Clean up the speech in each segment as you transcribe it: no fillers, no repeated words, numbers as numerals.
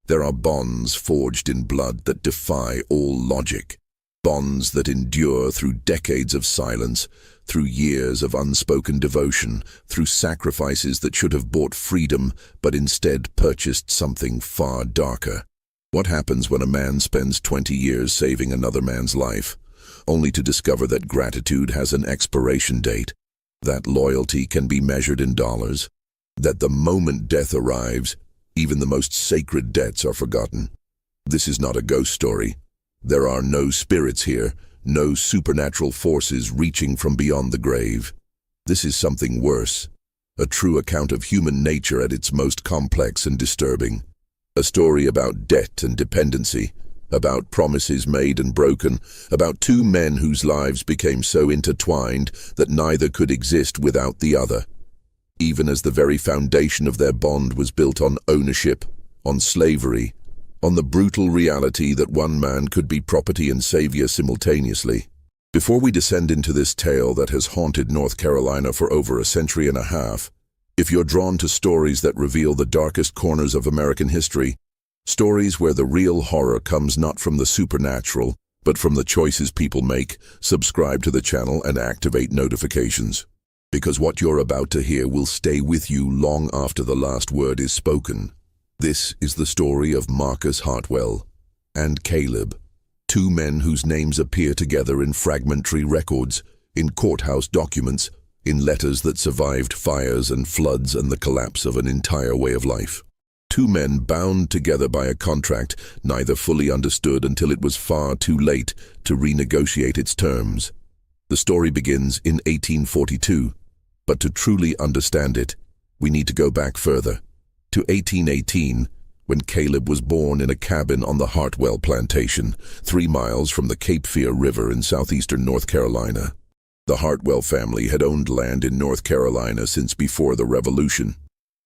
There are bonds forged in blood that defy all logic. Bonds that endure through decades of silence, through years of unspoken devotion, through sacrifices that should have bought freedom but instead purchased something far darker. What happens when a man spends 20 years saving another man's life, only to discover that gratitude has an expiration date, that loyalty can be measured in dollars, that the moment death arrives, even the most sacred debts are forgotten? This is not a ghost story. There are no spirits here, no supernatural forces reaching from beyond the grave. This is something worse, a true account of human nature at its most complex and disturbing. A story about debt and dependency, about promises made and broken, about two men whose lives became so intertwined that neither could exist without the other, even as the very foundation of their bond was built on ownership, on slavery, on the brutal reality that one man could be property and savior simultaneously. Before we descend into this tale that has haunted North Carolina for over a century and a half, if you're drawn to stories that reveal the darkest corners of American history, stories where the real horror comes not from the supernatural, but from the choices people make, subscribe to the channel and activate notifications. Because what you're about to hear will stay with you long after the last word is spoken. This is the story of Marcus Hartwell and Caleb, two men whose names appear together in fragmentary records, in courthouse documents, in letters that survived fires and floods and the collapse of an entire way of life. Two men bound together by a contract neither fully understood until it was far too late to renegotiate its terms. The story begins in 1842, but to truly understand it, we need to go back further, to 1818, when Caleb was born in a cabin on the Hartwell plantation, 3 miles from the Cape Fear River in southeastern North Carolina. The Hartwell family had owned land in North Carolina since before the Revolution.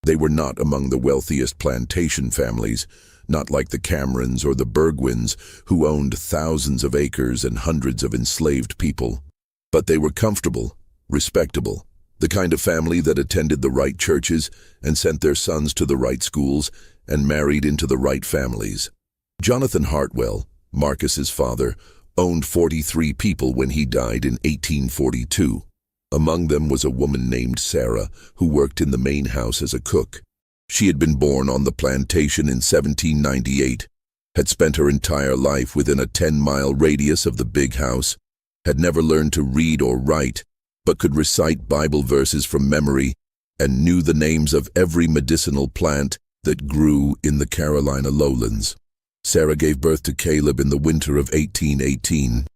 They were not among the wealthiest plantation families, not like the Camerons or the Burgwins, who owned thousands of acres and hundreds of enslaved people. But they were comfortable, respectable, the kind of family that attended the right churches and sent their sons to the right schools and married into the right families. Jonathan Hartwell, Marcus's father, owned 43 people when he died in 1842. Among them was a woman named Sarah, who worked in the main house as a cook. She had been born on the plantation in 1798, had spent her entire life within a 10-mile radius of the big house, had never learned to read or write, but could recite Bible verses from memory, and knew the names of every medicinal plant that grew in the Carolina lowlands. Sarah gave birth to Caleb in the winter of 1818.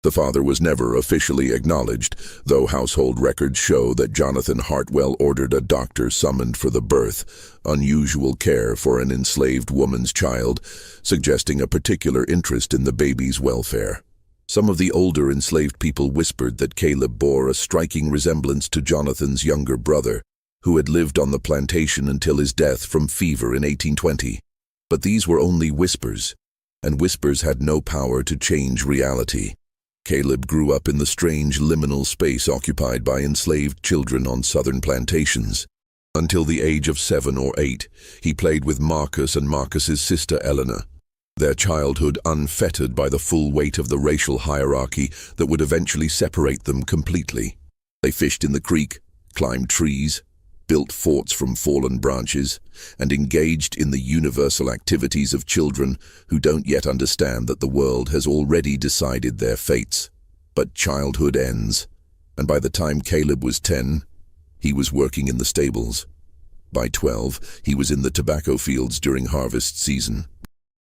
The father was never officially acknowledged, though household records show that Jonathan Hartwell ordered a doctor summoned for the birth, unusual care for an enslaved woman's child, suggesting a particular interest in the baby's welfare. Some of the older enslaved people whispered that Caleb bore a striking resemblance to Jonathan's younger brother, who had lived on the plantation until his death from fever in 1820. But these were only whispers, and whispers had no power to change reality. Caleb grew up in the strange liminal space occupied by enslaved children on southern plantations. Until the age of 7 or 8, he played with Marcus and Marcus's sister Eleanor, their childhood unfettered by the full weight of the racial hierarchy that would eventually separate them completely. They fished in the creek, climbed trees, built forts from fallen branches, and engaged in the universal activities of children who don't yet understand that the world has already decided their fates. But childhood ends, and by the time Caleb was 10, he was working in the stables. By 12, he was in the tobacco fields during harvest season.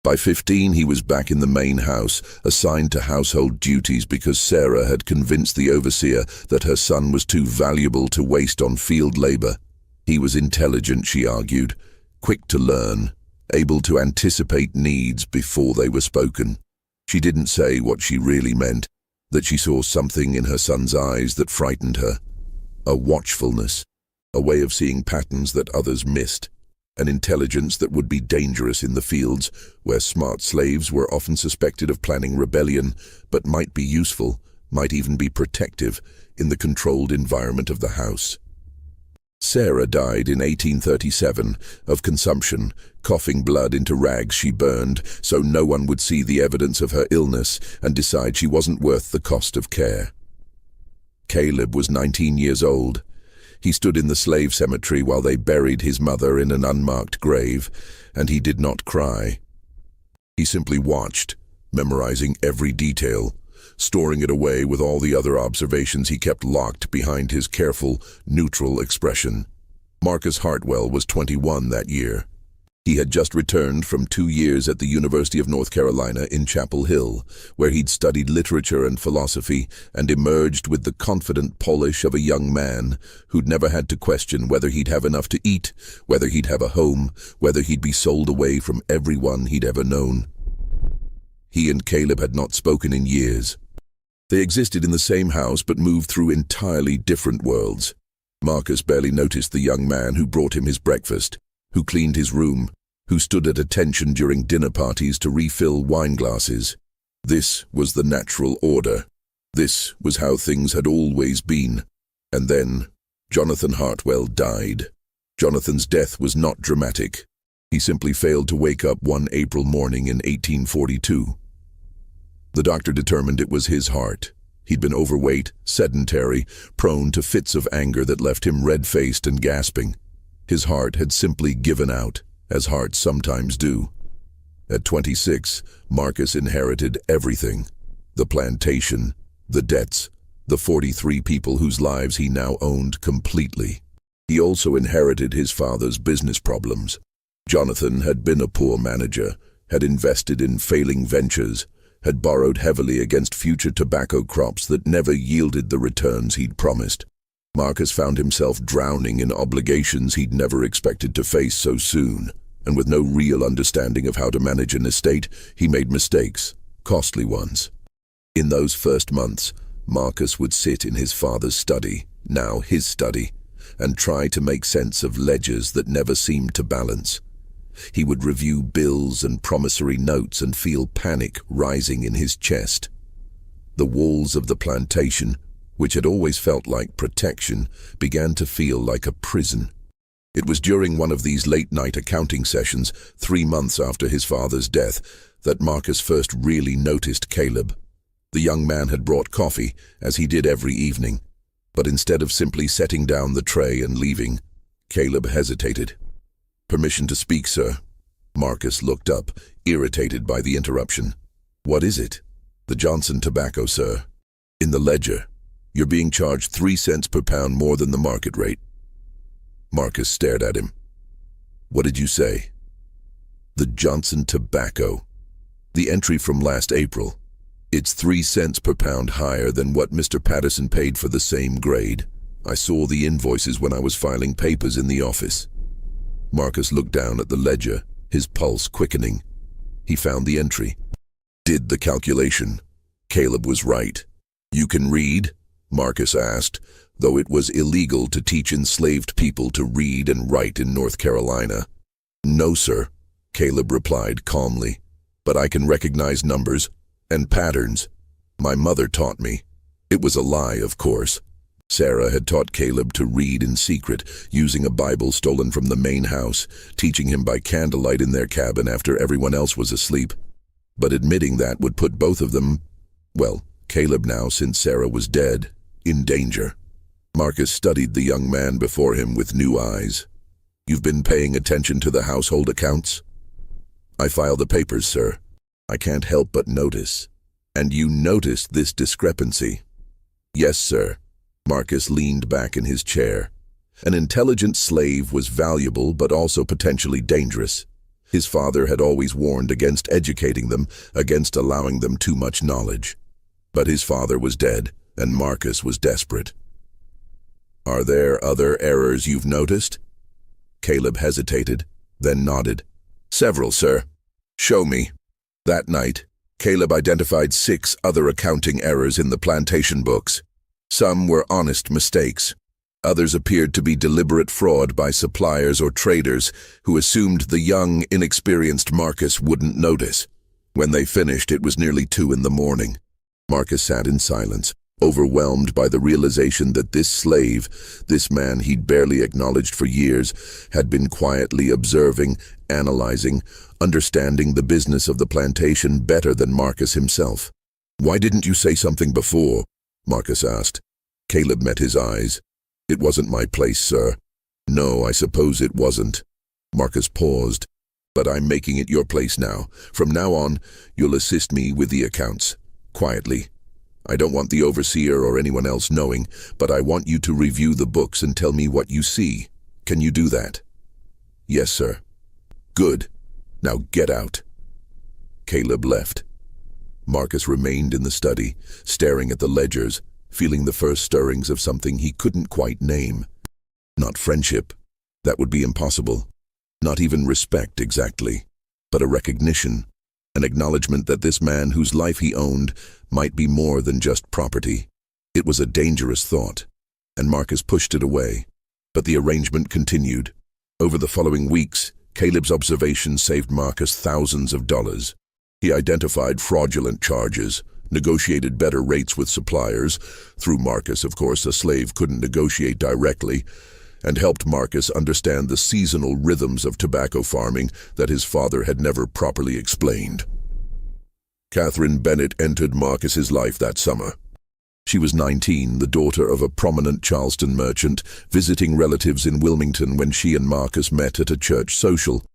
By 15, he was back in the main house, assigned to household duties because Sarah had convinced the overseer that her son was too valuable to waste on field labor. He was intelligent, she argued, quick to learn, able to anticipate needs before they were spoken. She didn't say what she really meant, that she saw something in her son's eyes that frightened her. A watchfulness, a way of seeing patterns that others missed. An intelligence that would be dangerous in the fields, where smart slaves were often suspected of planning rebellion, but might be useful, might even be protective, in the controlled environment of the house. Sarah died in 1837 of consumption, coughing blood into rags she burned so no one would see the evidence of her illness and decide she wasn't worth the cost of care. Caleb was 19 years old. He stood in the slave cemetery while they buried his mother in an unmarked grave, and he did not cry. He simply watched, memorizing every detail, storing it away with all the other observations he kept locked behind his careful, neutral expression. Marcus Hartwell was 21 that year. He had just returned from 2 years at the University of North Carolina in Chapel Hill, where he'd studied literature and philosophy and emerged with the confident polish of a young man who'd never had to question whether he'd have enough to eat, whether he'd have a home, whether he'd be sold away from everyone he'd ever known. He and Caleb had not spoken in years. They existed in the same house but moved through entirely different worlds. Marcus barely noticed the young man who brought him his breakfast, who cleaned his room, who stood at attention during dinner parties to refill wine glasses. This was the natural order. This was how things had always been. And then, Jonathan Hartwell died. Jonathan's death was not dramatic. He simply failed to wake up one April morning in 1842. The doctor determined it was his heart. He'd been overweight, sedentary, prone to fits of anger that left him red-faced and gasping. His heart had simply given out, as hearts sometimes do. At 26, Marcus inherited everything. The plantation, the debts, the 43 people whose lives he now owned completely. He also inherited his father's business problems. Jonathan had been a poor manager, had invested in failing ventures, had borrowed heavily against future tobacco crops that never yielded the returns he'd promised. Marcus found himself drowning in obligations he'd never expected to face so soon, and with no real understanding of how to manage an estate, he made mistakes, costly ones. In those first months, Marcus would sit in his father's study, now his study, and try to make sense of ledgers that never seemed to balance. He would review bills and promissory notes and feel panic rising in his chest. The walls of the plantation, which had always felt like protection, began to feel like a prison. It was during one of these late-night accounting sessions, 3 months after his father's death, that Marcus first really noticed Caleb. The young man had brought coffee, as he did every evening, but instead of simply setting down the tray and leaving, Caleb hesitated. "Permission to speak, sir." Marcus looked up, irritated by the interruption. "What is it?" "The Johnson tobacco, sir. In the ledger, you're being charged 3 cents per pound more than the market rate." Marcus stared at him. "What did you say?" "The Johnson tobacco. The entry from last April. It's 3 cents per pound higher than what Mr. Patterson paid for the same grade. I saw the invoices when I was filing papers in the office." Marcus looked down at the ledger, his pulse quickening. He found the entry. Did the calculation. Caleb was right. "You can read?" Marcus asked, though it was illegal to teach enslaved people to read and write in North Carolina. "No, sir," Caleb replied calmly, "but I can recognize numbers and patterns. My mother taught me." It was a lie, of course. Sarah had taught Caleb to read in secret, using a Bible stolen from the main house, teaching him by candlelight in their cabin after everyone else was asleep. But admitting that would put both of them, well, Caleb now, since Sarah was dead, in danger. Marcus studied the young man before him with new eyes. "You've been paying attention to the household accounts?" "I filed the papers, sir. I can't help but notice." "And you noticed this discrepancy?" "Yes, sir." Marcus leaned back in his chair. An intelligent slave was valuable but also potentially dangerous. His father had always warned against educating them, against allowing them too much knowledge. But his father was dead, and Marcus was desperate. "Are there other errors you've noticed?" Caleb hesitated, then nodded. "Several, sir." "Show me." That night, Caleb identified 6 other accounting errors in the plantation books. Some were honest mistakes. Others appeared to be deliberate fraud by suppliers or traders who assumed the young, inexperienced Marcus wouldn't notice. When they finished, it was nearly 2 in the morning. Marcus sat in silence, overwhelmed by the realization that this slave, this man he'd barely acknowledged for years, had been quietly observing, analyzing, understanding the business of the plantation better than Marcus himself. "Why didn't you say something before?" Marcus asked. Caleb met his eyes. "It wasn't my place, sir." "No, I suppose it wasn't." Marcus paused. "But I'm making it your place now. From now on, you'll assist me with the accounts. Quietly. I don't want the overseer or anyone else knowing, but I want you to review the books and tell me what you see. Can you do that?" "Yes, sir." "Good. Now get out." Caleb left. Marcus remained in the study, staring at the ledgers, feeling the first stirrings of something he couldn't quite name. Not friendship. That would be impossible. Not even respect exactly, but a recognition, an acknowledgement that this man whose life he owned might be more than just property. It was a dangerous thought, and Marcus pushed it away. But the arrangement continued. Over the following weeks, Caleb's observations saved Marcus thousands of dollars. He identified fraudulent charges, negotiated better rates with suppliers, through Marcus, of course, a slave couldn't negotiate directly, and helped Marcus understand the seasonal rhythms of tobacco farming that his father had never properly explained. Catherine Bennett entered Marcus's life that summer. She was 19, the daughter of a prominent Charleston merchant, visiting relatives in Wilmington when she and Marcus met at a church social.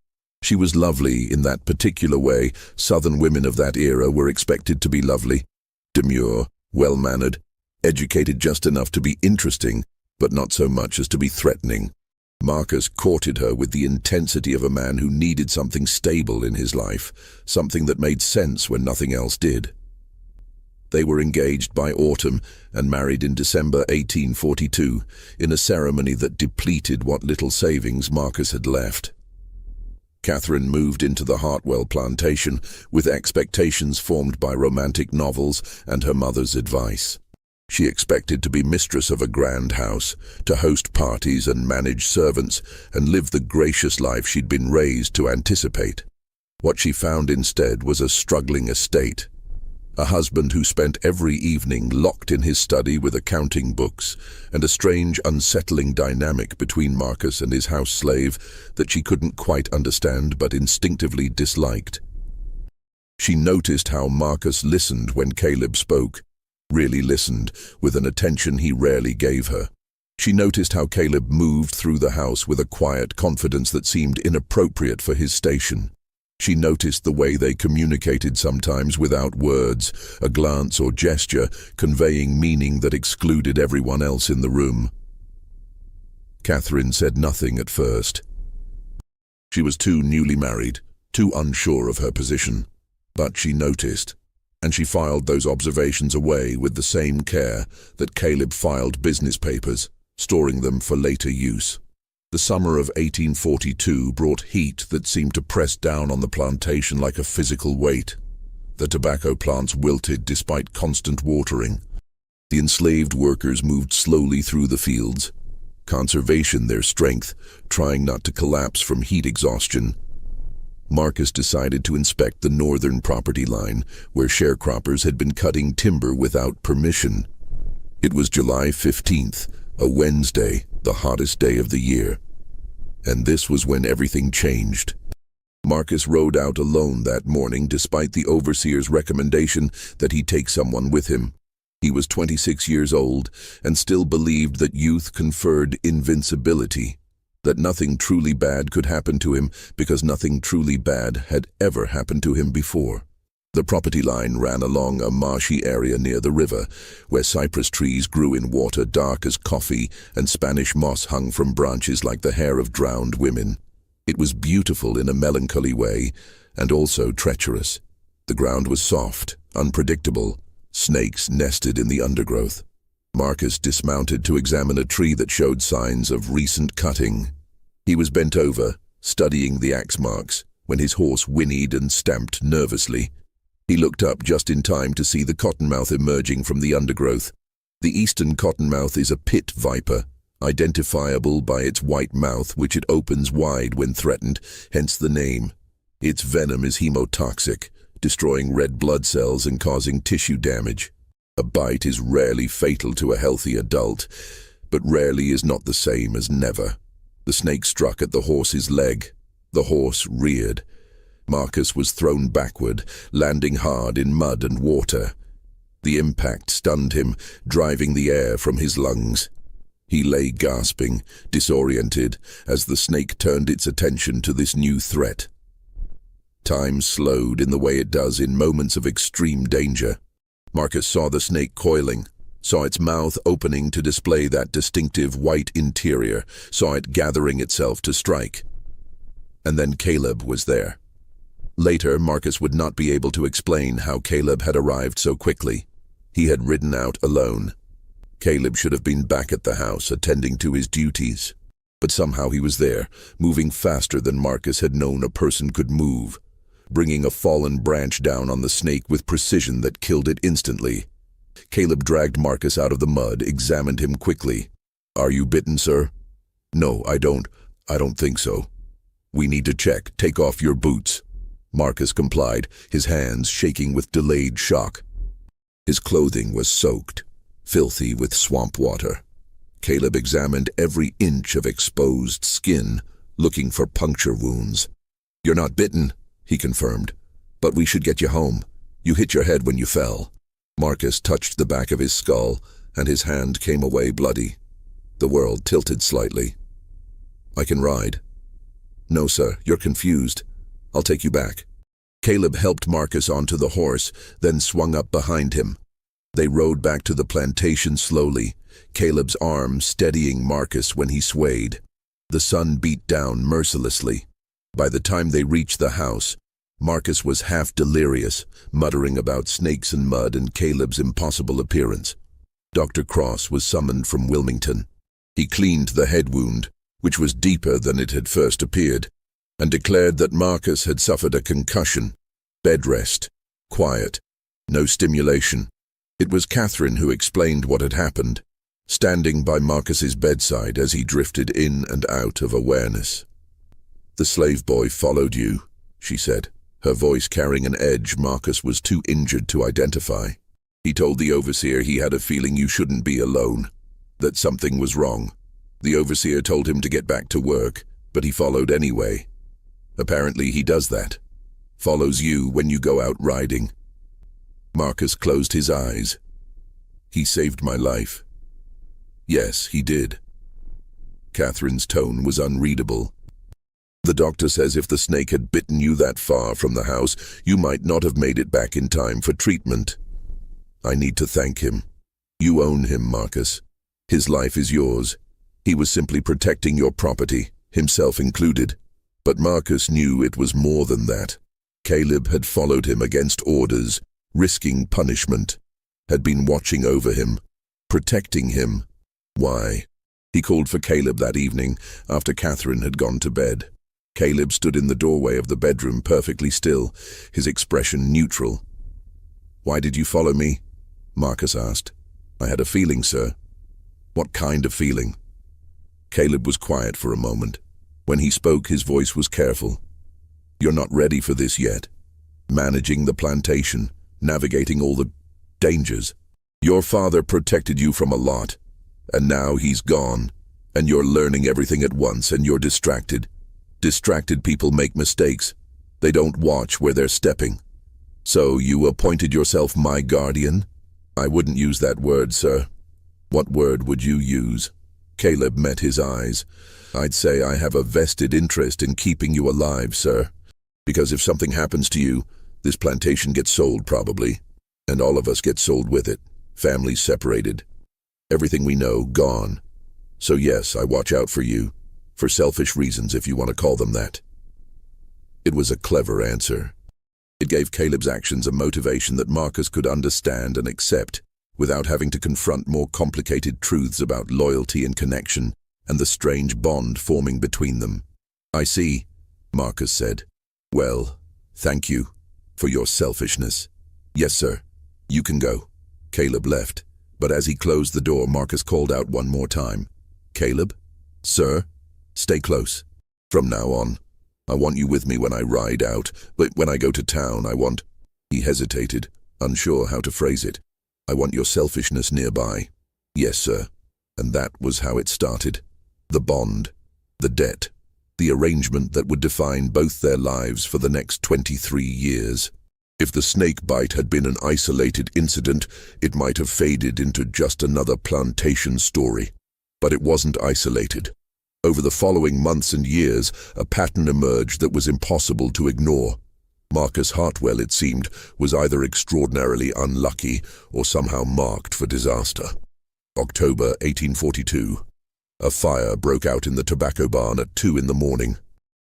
She was lovely in that particular way Southern women of that era were expected to be lovely. Demure, well-mannered, educated just enough to be interesting, but not so much as to be threatening. Marcus courted her with the intensity of a man who needed something stable in his life, something that made sense when nothing else did. They were engaged by autumn and married in December 1842, in a ceremony that depleted what little savings Marcus had left. Catherine moved into the Hartwell plantation with expectations formed by romantic novels and her mother's advice. She expected to be mistress of a grand house, to host parties and manage servants, and live the gracious life she'd been raised to anticipate. What she found instead was a struggling estate. A husband who spent every evening locked in his study with accounting books, and a strange, unsettling dynamic between Marcus and his house slave that she couldn't quite understand but instinctively disliked. She noticed how Marcus listened when Caleb spoke, really listened, with an attention he rarely gave her. She noticed how Caleb moved through the house with a quiet confidence that seemed inappropriate for his station. She noticed the way they communicated sometimes without words, a glance or gesture conveying meaning that excluded everyone else in the room. Catherine said nothing at first. She was too newly married, too unsure of her position. But she noticed, and she filed those observations away with the same care that Caleb filed business papers, storing them for later use. The summer of 1842 brought heat that seemed to press down on the plantation like a physical weight. The tobacco plants wilted despite constant watering. The enslaved workers moved slowly through the fields, conservation their strength, trying not to collapse from heat exhaustion. Marcus decided to inspect the northern property line, where sharecroppers had been cutting timber without permission. It was July 15th, a Wednesday, the hottest day of the year. And this was when everything changed. Marcus rode out alone that morning despite the overseer's recommendation that he take someone with him. He was 26 years old and still believed that youth conferred invincibility, that nothing truly bad could happen to him because nothing truly bad had ever happened to him before. The property line ran along a marshy area near the river, where cypress trees grew in water dark as coffee and Spanish moss hung from branches like the hair of drowned women. It was beautiful in a melancholy way, and also treacherous. The ground was soft, unpredictable. Snakes nested in the undergrowth. Marcus dismounted to examine a tree that showed signs of recent cutting. He was bent over, studying the axe marks, when his horse whinnied and stamped nervously. He looked up just in time to see the cottonmouth emerging from the undergrowth. The eastern cottonmouth is a pit viper, identifiable by its white mouth which it opens wide when threatened, hence the name. Its venom is hemotoxic, destroying red blood cells and causing tissue damage. A bite is rarely fatal to a healthy adult, but rarely is not the same as never. The snake struck at the horse's leg. The horse reared. Marcus was thrown backward, landing hard in mud and water. The impact stunned him, driving the air from his lungs. He lay gasping, disoriented, as the snake turned its attention to this new threat. Time slowed in the way it does in moments of extreme danger. Marcus saw the snake coiling, saw its mouth opening to display that distinctive white interior, saw it gathering itself to strike. And then Caleb was there. Later, Marcus would not be able to explain how Caleb had arrived so quickly. He had ridden out alone. Caleb should have been back at the house, attending to his duties. But somehow he was there, moving faster than Marcus had known a person could move, bringing a fallen branch down on the snake with precision that killed it instantly. Caleb dragged Marcus out of the mud, examined him quickly. "Are you bitten, sir?" "No, I don't think so." "We need to check. Take off your boots." Marcus complied, his hands shaking with delayed shock. His clothing was soaked, filthy with swamp water. Caleb examined every inch of exposed skin, looking for puncture wounds. "You're not bitten," he confirmed, "but we should get you home. You hit your head when you fell." Marcus touched the back of his skull, and his hand came away bloody. The world tilted slightly. "I can ride." "No, sir, you're confused. I'll take you back." Caleb helped Marcus onto the horse, then swung up behind him. They rode back to the plantation slowly, Caleb's arm steadying Marcus when he swayed. The sun beat down mercilessly. By the time they reached the house, Marcus was half delirious, muttering about snakes and mud and Caleb's impossible appearance. Dr. Cross was summoned from Wilmington. He cleaned the head wound, which was deeper than it had first appeared, and declared that Marcus had suffered a concussion. Bed rest. Quiet. No stimulation. It was Catherine who explained what had happened, standing by Marcus's bedside as he drifted in and out of awareness. "The slave boy followed you," she said, her voice carrying an edge Marcus was too injured to identify. "He told the overseer he had a feeling you shouldn't be alone, that something was wrong. The overseer told him to get back to work, but he followed anyway. Apparently he does that. Follows you when you go out riding." Marcus closed his eyes. "He saved my life." "Yes, he did." Catherine's tone was unreadable. "The doctor says if the snake had bitten you that far from the house, you might not have made it back in time for treatment. I need to thank him. You own him, Marcus. His life is yours. He was simply protecting your property, himself included." But Marcus knew it was more than that. Caleb had followed him against orders, risking punishment, had been watching over him, protecting him. Why? He called for Caleb that evening, after Catherine had gone to bed. Caleb stood in the doorway of the bedroom, perfectly still, his expression neutral. "Why did you follow me?" Marcus asked. "I had a feeling, sir." "What kind of feeling?" Caleb was quiet for a moment. When he spoke, his voice was careful. "You're not ready for this yet. Managing the plantation, navigating all the dangers. Your father protected you from a lot, and now he's gone, and you're learning everything at once, and you're distracted. Distracted people make mistakes. They don't watch where they're stepping. So you appointed yourself my guardian?" "I wouldn't use that word, sir." "What word would you use?" Caleb met his eyes. "I'd say I have a vested interest in keeping you alive, sir. Because if something happens to you, this plantation gets sold probably, and all of us get sold with it. Families separated. Everything we know, gone. So yes, I watch out for you. For selfish reasons, if you want to call them that." It was a clever answer. It gave Caleb's actions a motivation that Marcus could understand and accept, without having to confront more complicated truths about loyalty and connection, and the strange bond forming between them. "I see," Marcus said. "Well, thank you for your selfishness." "Yes, sir. You can go." Caleb left, but as he closed the door, Marcus called out one more time. "Caleb? Sir? Stay close. From now on, I want you with me when I ride out, but when I go to town, I want—" He hesitated, unsure how to phrase it. I want your selfishness nearby." "Yes, sir." And that was how it started. The bond, the debt, the arrangement that would define both their lives for the next 23 years. If the snake bite had been an isolated incident, it might have faded into just another plantation story. But it wasn't isolated. Over the following months and years, a pattern emerged that was impossible to ignore. Marcus Hartwell, it seemed, was either extraordinarily unlucky or somehow marked for disaster. October 1842. A fire broke out in the tobacco barn at 2 in the morning.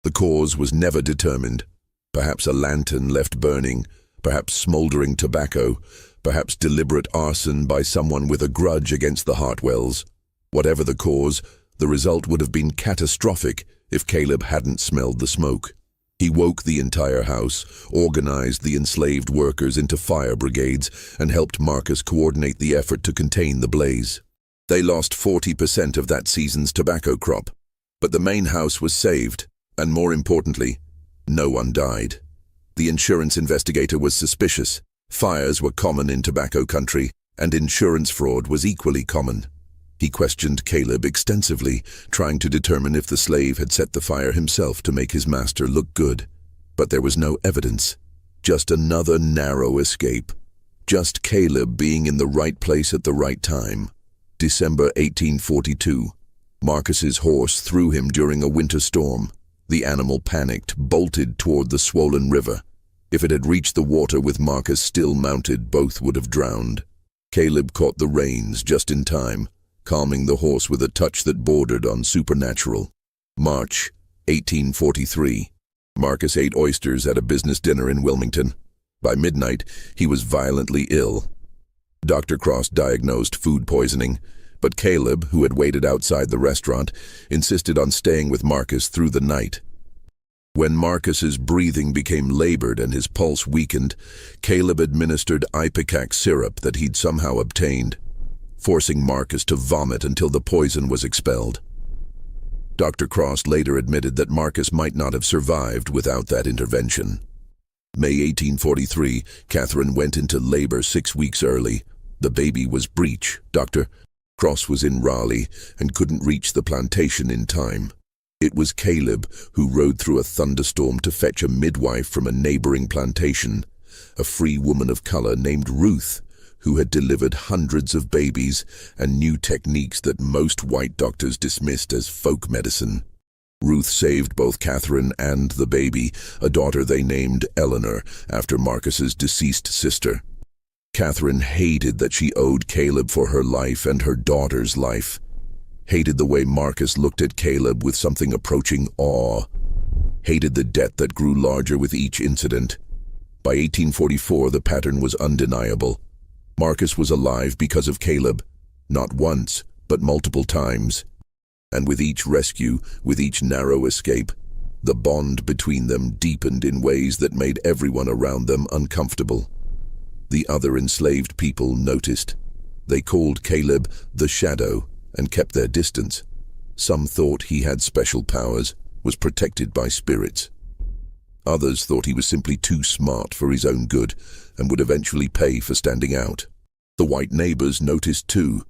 The cause was never determined. Perhaps a lantern left burning, perhaps smoldering tobacco, perhaps deliberate arson by someone with a grudge against the Hartwells. Whatever the cause, the result would have been catastrophic if Caleb hadn't smelled the smoke. He woke the entire house, organized the enslaved workers into fire brigades, and helped Marcus coordinate the effort to contain the blaze. They lost 40% of that season's tobacco crop, but the main house was saved, and more importantly, no one died. The insurance investigator was suspicious. Fires were common in tobacco country, and insurance fraud was equally common. He questioned Caleb extensively, trying to determine if the slave had set the fire himself to make his master look good. But there was no evidence. Just another narrow escape. Just Caleb being in the right place at the right time. December 1842. Marcus's horse threw him during a winter storm. The animal panicked, bolted toward the swollen river. If it had reached the water with Marcus still mounted, both would have drowned. Caleb caught the reins just in time, calming the horse with a touch that bordered on supernatural. March 1843. Marcus ate oysters at a business dinner in Wilmington. By midnight, he was violently ill. Dr. Cross diagnosed food poisoning, but Caleb, who had waited outside the restaurant, insisted on staying with Marcus through the night. When Marcus's breathing became labored and his pulse weakened, Caleb administered ipecac syrup that he'd somehow obtained, forcing Marcus to vomit until the poison was expelled. Dr. Cross later admitted that Marcus might not have survived without that intervention. May 1843, Catherine went into labor 6 weeks early. The baby was breech. Dr. Cross was in Raleigh and couldn't reach the plantation in time. It was Caleb who rode through a thunderstorm to fetch a midwife from a neighboring plantation, a free woman of color named Ruth, who had delivered hundreds of babies and knew techniques that most white doctors dismissed as folk medicine. Ruth saved both Catherine and the baby, a daughter they named Eleanor after Marcus's deceased sister. Catherine hated that she owed Caleb for her life and her daughter's life. Hated the way Marcus looked at Caleb with something approaching awe. Hated the debt that grew larger with each incident. By 1844, the pattern was undeniable. Marcus was alive because of Caleb, not once, but multiple times. And with each rescue, with each narrow escape, the bond between them deepened in ways that made everyone around them uncomfortable. The other enslaved people noticed. They called Caleb the Shadow and kept their distance. Some thought he had special powers, was protected by spirits. Others thought he was simply too smart for his own good and would eventually pay for standing out. The white neighbors noticed too.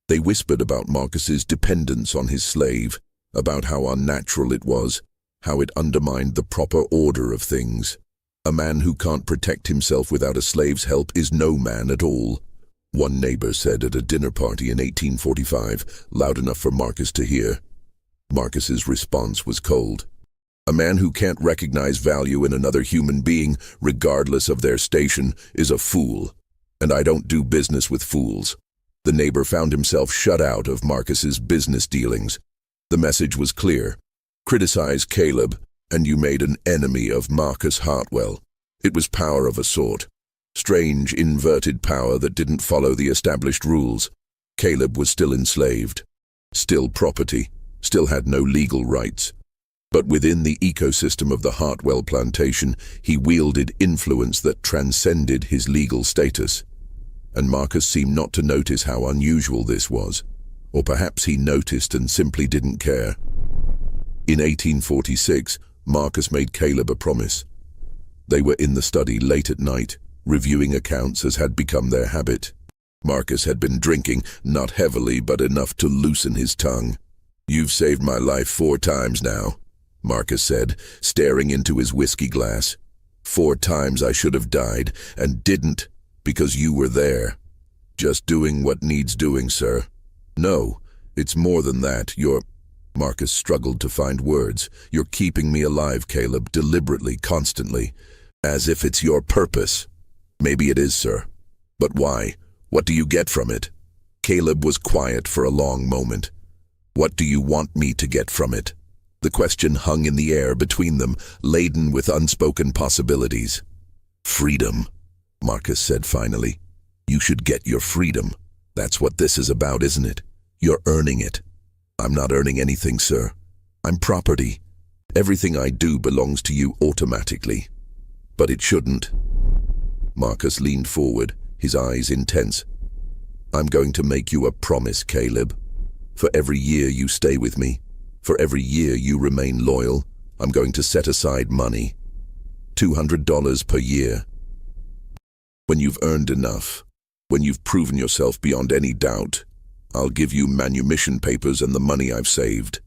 They whispered about Marcus's dependence on his slave, about how unnatural it was, how it undermined the proper order of things. A man who can't protect himself without a slave's help is no man at all. One neighbor said at a dinner party in 1845, loud enough for Marcus to hear. Marcus's response was cold. "A man who can't recognize value in another human being, regardless of their station, is a fool. And I don't do business with fools." The neighbor found himself shut out of Marcus's business dealings. The message was clear. Criticize Caleb, and you made an enemy of Marcus Hartwell. It was power of a sort. Strange, inverted power that didn't follow the established rules. Caleb was still enslaved, still property, still had no legal rights. But within the ecosystem of the Hartwell plantation, he wielded influence that transcended his legal status. And Marcus seemed not to notice how unusual this was. Or perhaps he noticed and simply didn't care. In 1846, Marcus made Caleb a promise. They were in the study late at night, reviewing accounts as had become their habit. Marcus had been drinking, not heavily but enough to loosen his tongue. "You've saved my life 4 times now," Marcus said, staring into his whiskey glass. 4 times I should have died, and didn't, because you were there. Just doing what needs doing, sir. No, it's more than that. Marcus struggled to find words. "You're keeping me alive, Caleb, deliberately, constantly, as if it's your purpose." "Maybe it is, sir. But why? What do you get from it?" Caleb was quiet for a long moment. "What do you want me to get from it?" The question hung in the air between them, laden with unspoken possibilities. "Freedom," Marcus said finally. "You should get your freedom. That's what this is about, isn't it? You're earning it." "I'm not earning anything, sir. I'm property. Everything I do belongs to you automatically." "But it shouldn't." Marcus leaned forward, his eyes intense. "I'm going to make you a promise, Caleb. For every year you stay with me, for every year you remain loyal, I'm going to set aside money. $200 per year. When you've earned enough, when you've proven yourself beyond any doubt, I'll give you manumission papers and the money I've saved.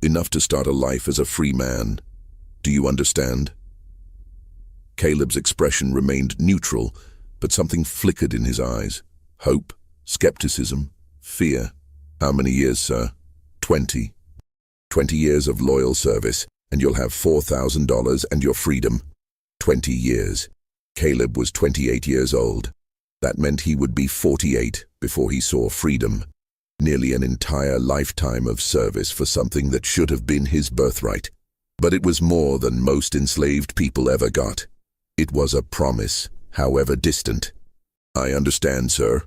Enough to start a life as a free man. Do you understand?" Caleb's expression remained neutral, but something flickered in his eyes. Hope, skepticism, fear. "How many years, sir?" 20. 20 years of loyal service, and you'll have $4,000 and your freedom. 20 years. Caleb was 28 years old. That meant he would be 48 before he saw freedom. Nearly an entire lifetime of service for something that should have been his birthright. But it was more than most enslaved people ever got. It was a promise, however distant. "I understand, sir,"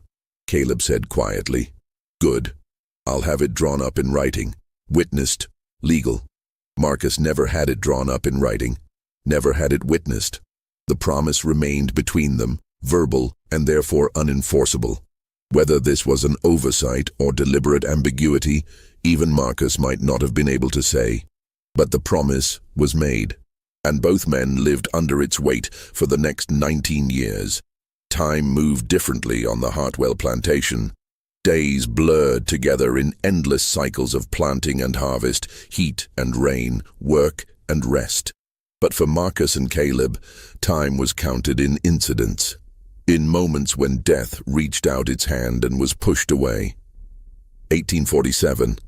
Caleb said quietly. "Good. I'll have it drawn up in writing, witnessed, legal." Marcus never had it drawn up in writing, never had it witnessed. The promise remained between them, verbal and therefore unenforceable. Whether this was an oversight or deliberate ambiguity, even Marcus might not have been able to say. But the promise was made, and both men lived under its weight for the next 19 years. Time moved differently on the Hartwell plantation. Days blurred together in endless cycles of planting and harvest, heat and rain, work and rest. But for Marcus and Caleb, time was counted in incidents, in moments when death reached out its hand and was pushed away. 1847.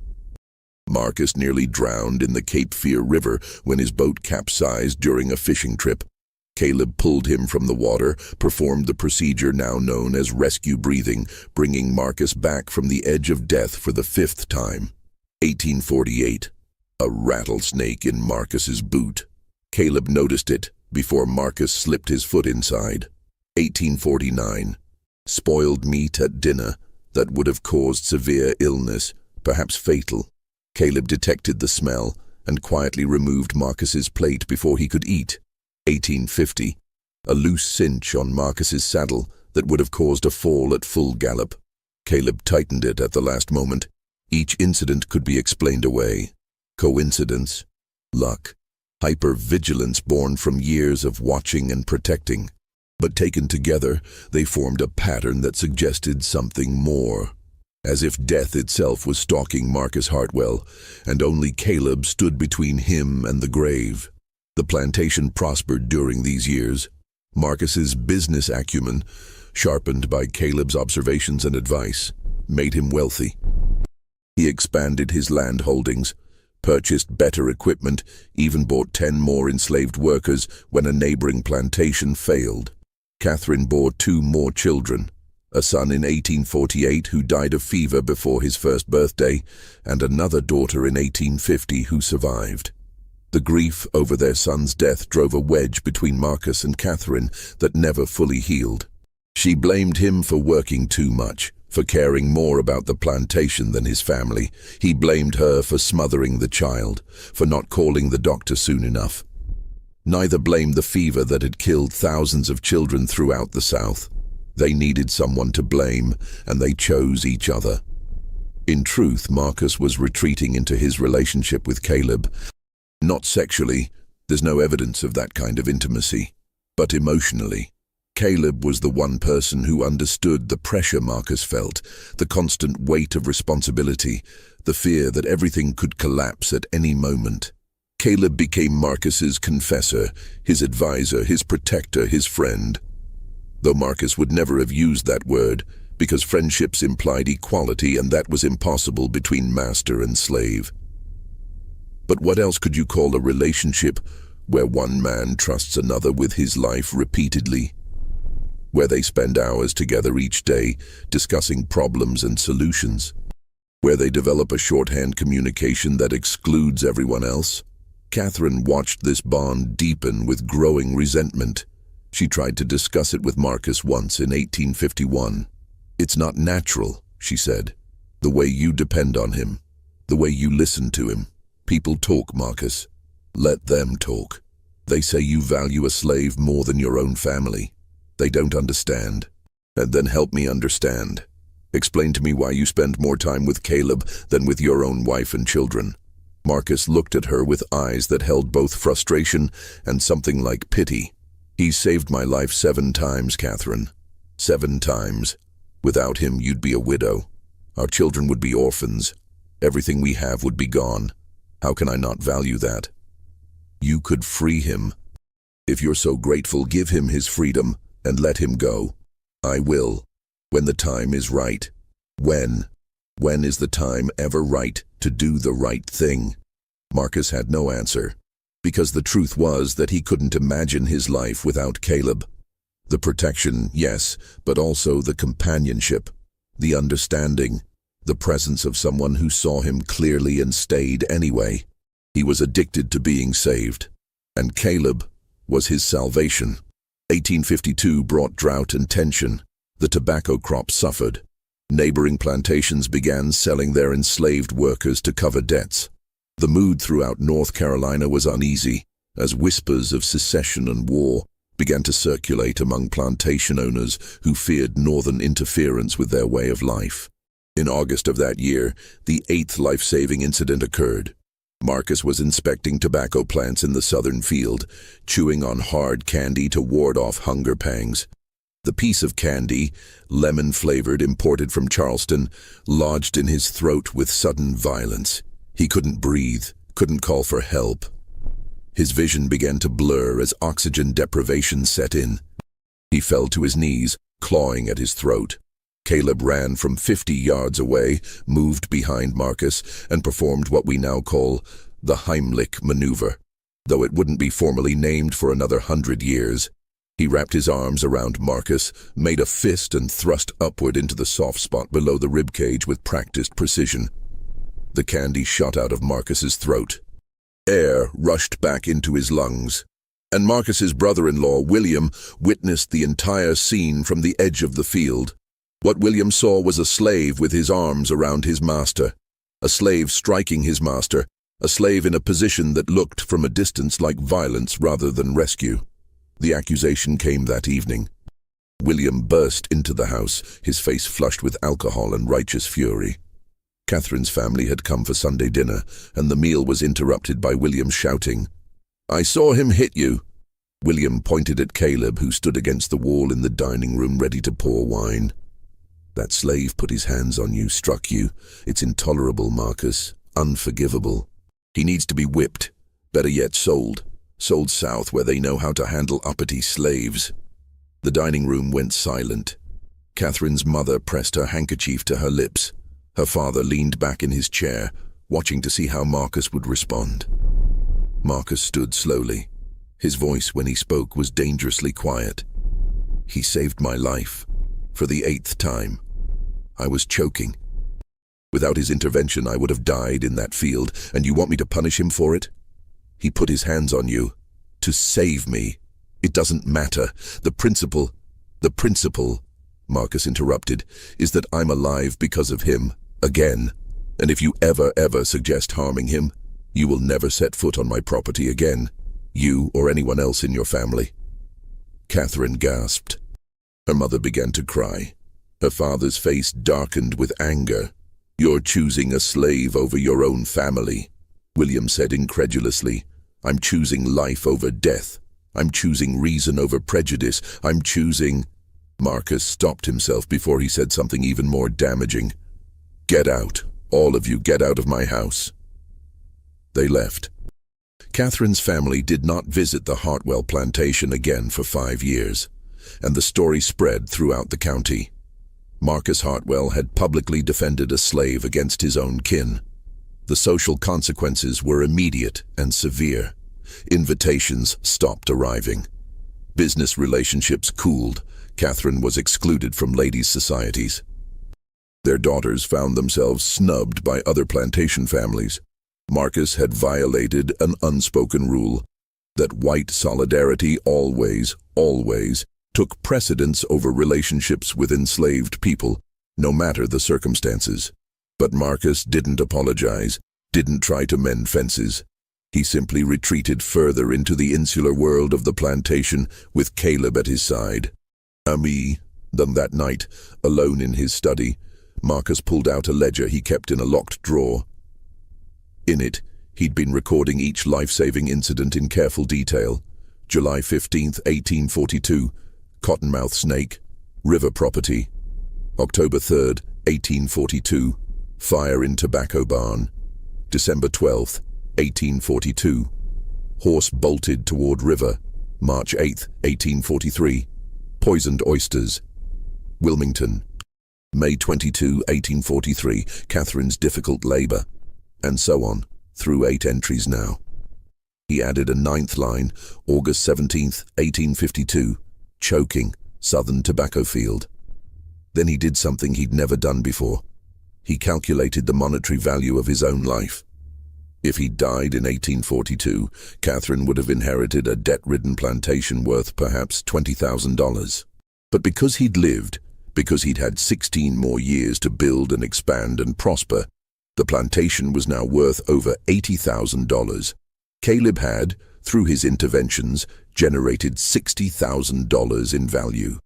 Marcus nearly drowned in the Cape Fear River when his boat capsized during a fishing trip. Caleb pulled him from the water, performed the procedure now known as rescue breathing, bringing Marcus back from the edge of death for the 5th time. 1848. A rattlesnake in Marcus's boot. Caleb noticed it before Marcus slipped his foot inside. 1849. Spoiled meat at dinner that would have caused severe illness, perhaps fatal. Caleb detected the smell and quietly removed Marcus's plate before he could eat. 1850. A loose cinch on Marcus's saddle that would have caused a fall at full gallop. Caleb tightened it at the last moment. Each incident could be explained away. Coincidence, luck, hyper-vigilance born from years of watching and protecting. But taken together, they formed a pattern that suggested something more. As if death itself was stalking Marcus Hartwell, and only Caleb stood between him and the grave. The plantation prospered during these years. Marcus's business acumen, sharpened by Caleb's observations and advice, made him wealthy. He expanded his land holdings, purchased better equipment, even bought 10 more enslaved workers when a neighboring plantation failed. Catherine bore 2 more children, a son in 1848 who died of fever before his first birthday, and another daughter in 1850 who survived. The grief over their son's death drove a wedge between Marcus and Catherine that never fully healed. She blamed him for working too much, for caring more about the plantation than his family. He blamed her for smothering the child, for not calling the doctor soon enough. Neither blamed the fever that had killed thousands of children throughout the South. They needed someone to blame, and they chose each other. In truth, Marcus was retreating into his relationship with Caleb. Not sexually, there's no evidence of that kind of intimacy, but emotionally. Caleb was the one person who understood the pressure Marcus felt, the constant weight of responsibility, the fear that everything could collapse at any moment. Caleb became Marcus's confessor, his advisor, his protector, his friend. Though Marcus would never have used that word, because friendships implied equality and that was impossible between master and slave. But what else could you call a relationship where one man trusts another with his life repeatedly? Where they spend hours together each day, discussing problems and solutions? Where they develop a shorthand communication that excludes everyone else? Catherine watched this bond deepen with growing resentment. She tried to discuss it with Marcus once in 1851. "It's not natural," she said. "The way you depend on him. The way you listen to him. People talk, Marcus. Let them talk. They say you value a slave more than your own family. They don't understand. And then help me understand. Explain to me why you spend more time with Caleb than with your own wife and children." Marcus looked at her with eyes that held both frustration and something like pity. "He's saved my life 7 times, Catherine. 7 times. Without him, you'd be a widow. Our children would be orphans. Everything we have would be gone. How can I not value that? You could free him. If you're so grateful, give him his freedom and let him go." "I will, when the time is right." "When? When is the time ever right to do the right thing?" Marcus had no answer, because the truth was that he couldn't imagine his life without Caleb. The protection, yes, but also the companionship, the understanding, the presence of someone who saw him clearly and stayed anyway. He was addicted to being saved, and Caleb was his salvation. 1852 brought drought and tension. The tobacco crop suffered. Neighboring plantations began selling their enslaved workers to cover debts. The mood throughout North Carolina was uneasy, as whispers of secession and war began to circulate among plantation owners who feared northern interference with their way of life. In August of that year, the 8th life-saving incident occurred. Marcus was inspecting tobacco plants in the southern field, chewing on hard candy to ward off hunger pangs. The piece of candy, lemon-flavored, imported from Charleston, lodged in his throat with sudden violence. He couldn't breathe, couldn't call for help. His vision began to blur as oxygen deprivation set in. He fell to his knees, clawing at his throat. Caleb ran from 50 yards away, moved behind Marcus, and performed what we now call the Heimlich maneuver, though it wouldn't be formally named for another 100 years. He wrapped his arms around Marcus, made a fist, and thrust upward into the soft spot below the ribcage with practiced precision. The candy shot out of Marcus's throat. Air rushed back into his lungs, and Marcus's brother-in-law, William, witnessed the entire scene from the edge of the field. What William saw was a slave with his arms around his master, a slave striking his master, a slave in a position that looked from a distance like violence rather than rescue. The accusation came that evening. William burst into the house, his face flushed with alcohol and righteous fury. Catherine's family had come for Sunday dinner, and the meal was interrupted by William shouting, "I saw him hit you." William pointed at Caleb, who stood against the wall in the dining room ready to pour wine. "That slave put his hands on you, struck you. It's intolerable, Marcus. Unforgivable. He needs to be whipped. Better yet, sold. Sold south where they know how to handle uppity slaves." The dining room went silent. Catherine's mother pressed her handkerchief to her lips. Her father leaned back in his chair, watching to see how Marcus would respond. Marcus stood slowly. His voice, when he spoke, was dangerously quiet. "He saved my life. For the 8th time. I was choking. Without his intervention, I would have died in that field, and you want me to punish him for it? He put his hands on you. To save me. It doesn't matter. The principle, Marcus interrupted, is that I'm alive because of him, again. And if you ever suggest harming him, you will never set foot on my property again. You or anyone else in your family." Catherine gasped. Her mother began to cry. Her father's face darkened with anger. "You're choosing a slave over your own family," William said incredulously. "I'm choosing life over death. I'm choosing reason over prejudice. I'm choosing—" Marcus stopped himself before he said something even more damaging. "Get out. All of you, get out of my house." They left. Catherine's family did not visit the Hartwell plantation again for 5 years, and the story spread throughout the county. Marcus Hartwell had publicly defended a slave against his own kin. The social consequences were immediate and severe. Invitations stopped arriving. Business relationships cooled. Catherine was excluded from ladies' societies. Their daughters found themselves snubbed by other plantation families. Marcus had violated an unspoken rule that white solidarity always took precedence over relationships with enslaved people, no matter the circumstances. But Marcus didn't apologize, didn't try to mend fences. He simply retreated further into the insular world of the plantation with Caleb at his side. Then that night, alone in his study, Marcus pulled out a ledger he kept in a locked drawer. In it, he'd been recording each life-saving incident in careful detail. July 15th, 1842, Cottonmouth snake, river property. October 3rd, 1842, fire in tobacco barn. December 12th, 1842, horse bolted toward river. March 8th, 1843, poisoned oysters. Wilmington. May 22, 1843, Catherine's difficult labor. And so on, through 8 entries now. He added a 9th line, August 17th, 1852, choking, southern tobacco field. Then he did something he'd never done before. He calculated the monetary value of his own life. If he died in 1842, Catherine would have inherited a debt-ridden plantation worth perhaps $20,000. But because he'd lived, because he'd had 16 more years to build and expand and prosper, the plantation was now worth over $80,000. Caleb had, through his interventions, generated $60,000 in value,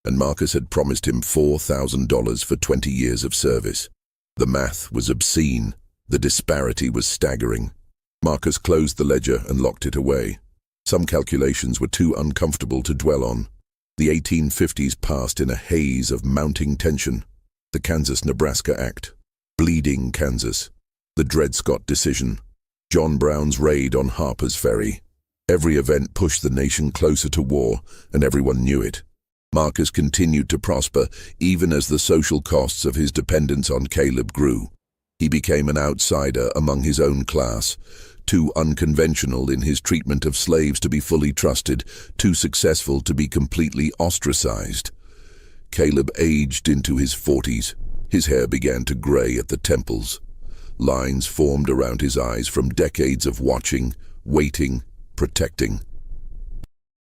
and Marcus had promised him $4,000 for 20 years of service. The math was obscene. The disparity was staggering. Marcus closed the ledger and locked it away. Some calculations were too uncomfortable to dwell on. The 1850s passed in a haze of mounting tension. The Kansas-Nebraska Act. Bleeding Kansas. The Dred Scott decision. John Brown's raid on Harper's Ferry. Every event pushed the nation closer to war, and everyone knew it. Marcus continued to prosper, even as the social costs of his dependence on Caleb grew. He became an outsider among his own class, too unconventional in his treatment of slaves to be fully trusted, too successful to be completely ostracized. Caleb aged into his 40s. His hair began to gray at the temples. Lines formed around his eyes from decades of watching, waiting, protecting.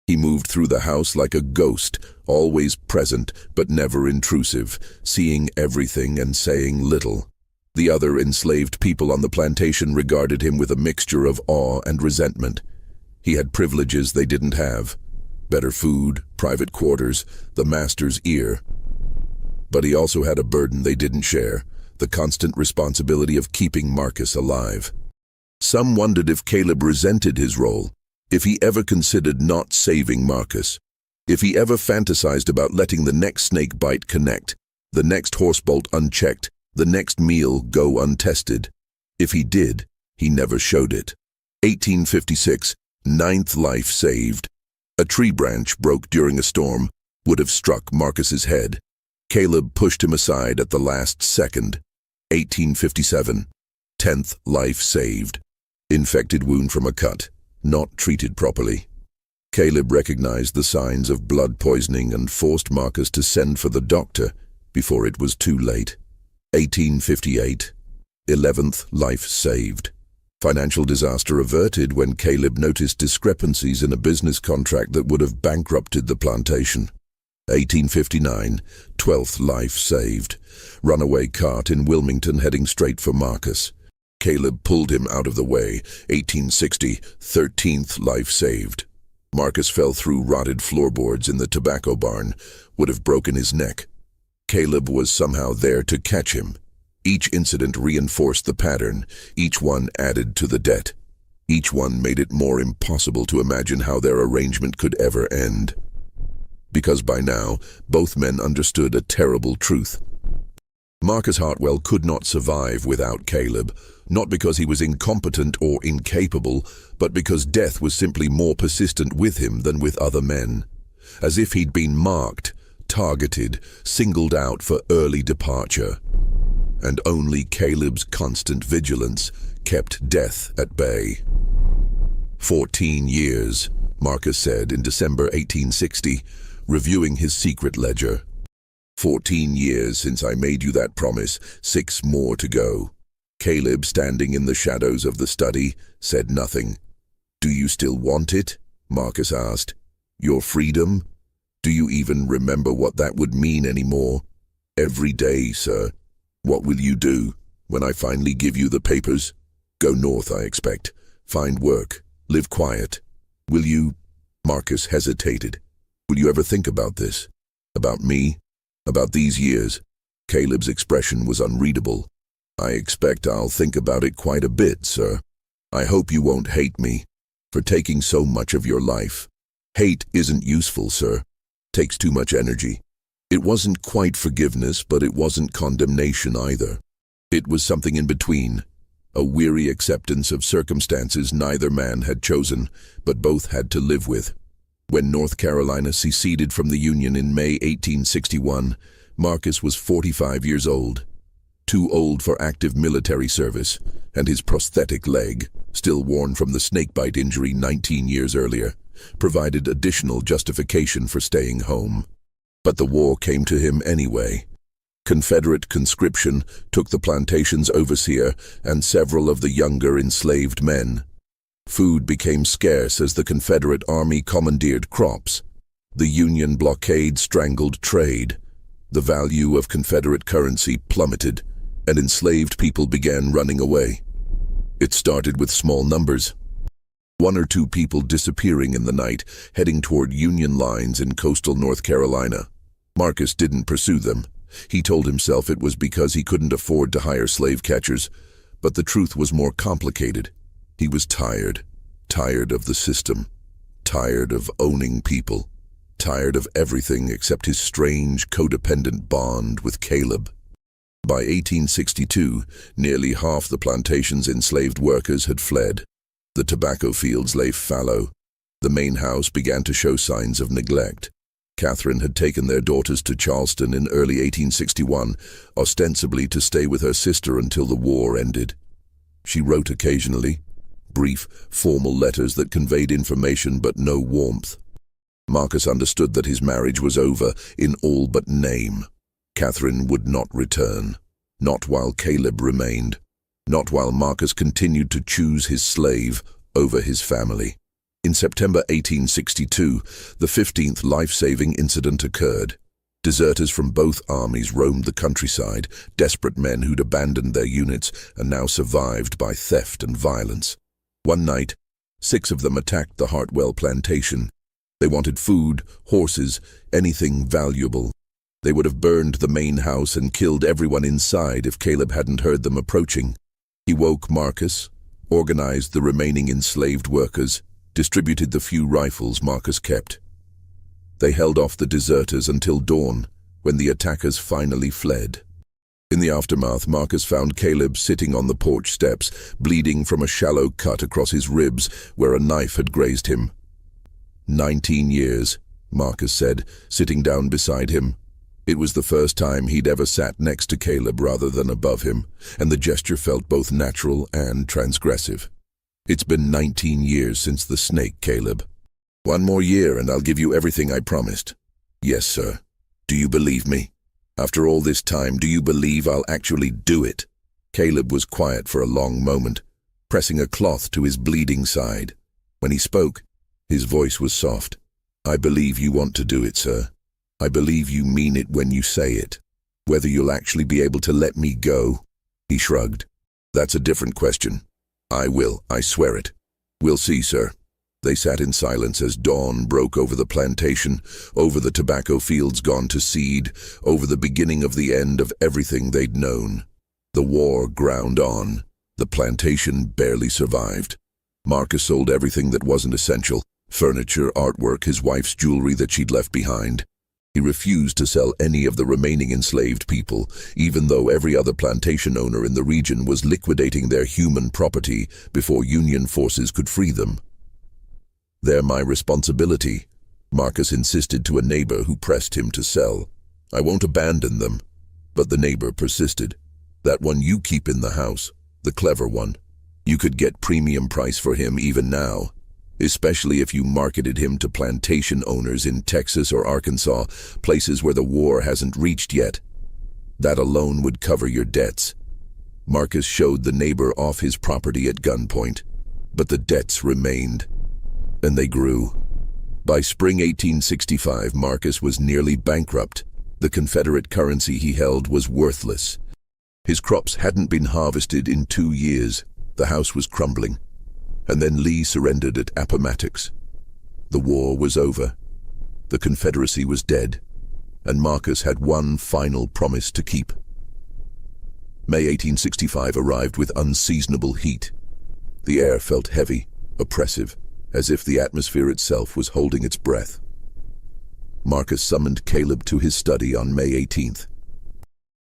He moved through the house like a ghost, always present but never intrusive, seeing everything and saying little. The other enslaved people on the plantation regarded him with a mixture of awe and resentment. He had privileges they didn't have. Better food, private quarters, the master's ear. But he also had a burden they didn't share, the constant responsibility of keeping Marcus alive. Some wondered if Caleb resented his role, if he ever considered not saving Marcus, if he ever fantasized about letting the next snake bite connect, the next horse bolt unchecked, the next meal go untested. If he did, he never showed it. 1856, 9th life saved. A tree branch broke during a storm, would have struck Marcus's head. Caleb pushed him aside at the last second. 1857, 10th life saved. Infected wound from a cut, not treated properly. Caleb recognized the signs of blood poisoning and forced Marcus to send for the doctor before it was too late. 1858, 11th life saved. Financial disaster averted when Caleb noticed discrepancies in a business contract that would have bankrupted the plantation. 1859, 12th life saved. Runaway cart in Wilmington heading straight for Marcus. Caleb pulled him out of the way. 1860, 13th life saved. Marcus fell through rotted floorboards in the tobacco barn, would have broken his neck. Caleb was somehow there to catch him. Each incident reinforced the pattern, each one added to the debt. Each one made it more impossible to imagine how their arrangement could ever end. Because by now, both men understood a terrible truth. Marcus Hartwell could not survive without Caleb, not because he was incompetent or incapable, but because death was simply more persistent with him than with other men. As if he'd been marked, targeted, singled out for early departure. And only Caleb's constant vigilance kept death at bay. 14 years, Marcus said in December 1860, reviewing his secret ledger. 14 years since I made you that promise, 6 more to go. Caleb, standing in the shadows of the study, said nothing. Do you still want it? Marcus asked. Your freedom? Do you even remember what that would mean anymore? Every day, sir. What will you do when I finally give you the papers? Go north, I expect. Find work. Live quiet. Will you? Marcus hesitated. Will you ever think about this? About me? About these years? Caleb's expression was unreadable. I expect I'll think about it quite a bit, sir. I hope you won't hate me for taking so much of your life. Hate isn't useful, sir. Takes too much energy. It wasn't quite forgiveness, but it wasn't condemnation either. It was something in between. A weary acceptance of circumstances neither man had chosen, but both had to live with. When North Carolina seceded from the Union in May 1861, Marcus was 45 years old. Too old for active military service, and his prosthetic leg, still worn from the snakebite injury 19 years earlier, provided additional justification for staying home. But the war came to him anyway. Confederate conscription took the plantation's overseer and several of the younger enslaved men. Food became scarce as the Confederate Army commandeered crops. The Union blockade strangled trade. The value of Confederate currency plummeted, and enslaved people began running away. It started with small numbers. 1 or 2 people disappearing in the night, heading toward Union lines in coastal North Carolina. Marcus didn't pursue them. He told himself it was because he couldn't afford to hire slave catchers, but the truth was more complicated. He was tired. Tired of the system. Tired of owning people. Tired of everything except his strange, codependent bond with Caleb. By 1862, nearly half the plantation's enslaved workers had fled. The tobacco fields lay fallow. The main house began to show signs of neglect. Catherine had taken their daughters to Charleston in early 1861, ostensibly to stay with her sister until the war ended. She wrote occasionally, brief, formal letters that conveyed information but no warmth. Marcus understood that his marriage was over in all but name. Catherine would not return. Not while Caleb remained. Not while Marcus continued to choose his slave over his family. In September 1862, the 15th life-saving incident occurred. Deserters from both armies roamed the countryside, desperate men who'd abandoned their units and now survived by theft and violence. One night, 6 of them attacked the Hartwell plantation. They wanted food, horses, anything valuable. They would have burned the main house and killed everyone inside if Caleb hadn't heard them approaching. He woke Marcus, organized the remaining enslaved workers, distributed the few rifles Marcus kept. They held off the deserters until dawn, when the attackers finally fled. In the aftermath, Marcus found Caleb sitting on the porch steps, bleeding from a shallow cut across his ribs where a knife had grazed him. 19 years, Marcus said, sitting down beside him. It was the first time he'd ever sat next to Caleb rather than above him, and the gesture felt both natural and transgressive. It's been 19 years since the snake, Caleb. 1 more year and I'll give you everything I promised. Yes, sir. Do you believe me? After all this time, do you believe I'll actually do it? Caleb was quiet for a long moment, pressing a cloth to his bleeding side. When he spoke, his voice was soft. I believe you want to do it, sir. I believe you mean it when you say it. Whether you'll actually be able to let me go? He shrugged. That's a different question. I will, I swear it. We'll see, sir. They sat in silence as dawn broke over the plantation, over the tobacco fields gone to seed, over the beginning of the end of everything they'd known. The war ground on. The plantation barely survived. Marcus sold everything that wasn't essential: furniture, artwork, his wife's jewelry that she'd left behind. He refused to sell any of the remaining enslaved people, even though every other plantation owner in the region was liquidating their human property before Union forces could free them. "They're my responsibility," Marcus insisted to a neighbor who pressed him to sell. "I won't abandon them." But the neighbor persisted. "That one you keep in the house, the clever one. You could get premium price for him even now, especially if you marketed him to plantation owners in Texas or Arkansas, places where the war hasn't reached yet. That alone would cover your debts." Marcus showed the neighbor off his property at gunpoint, but the debts remained, and they grew. By spring 1865, Marcus was nearly bankrupt. The Confederate currency he held was worthless. His crops hadn't been harvested in 2 years. The house was crumbling. And then Lee surrendered at Appomattox. The war was over. The Confederacy was dead, and Marcus had one final promise to keep. May 1865 arrived with unseasonable heat. The air felt heavy, oppressive, as if the atmosphere itself was holding its breath. Marcus summoned Caleb to his study on May 18th.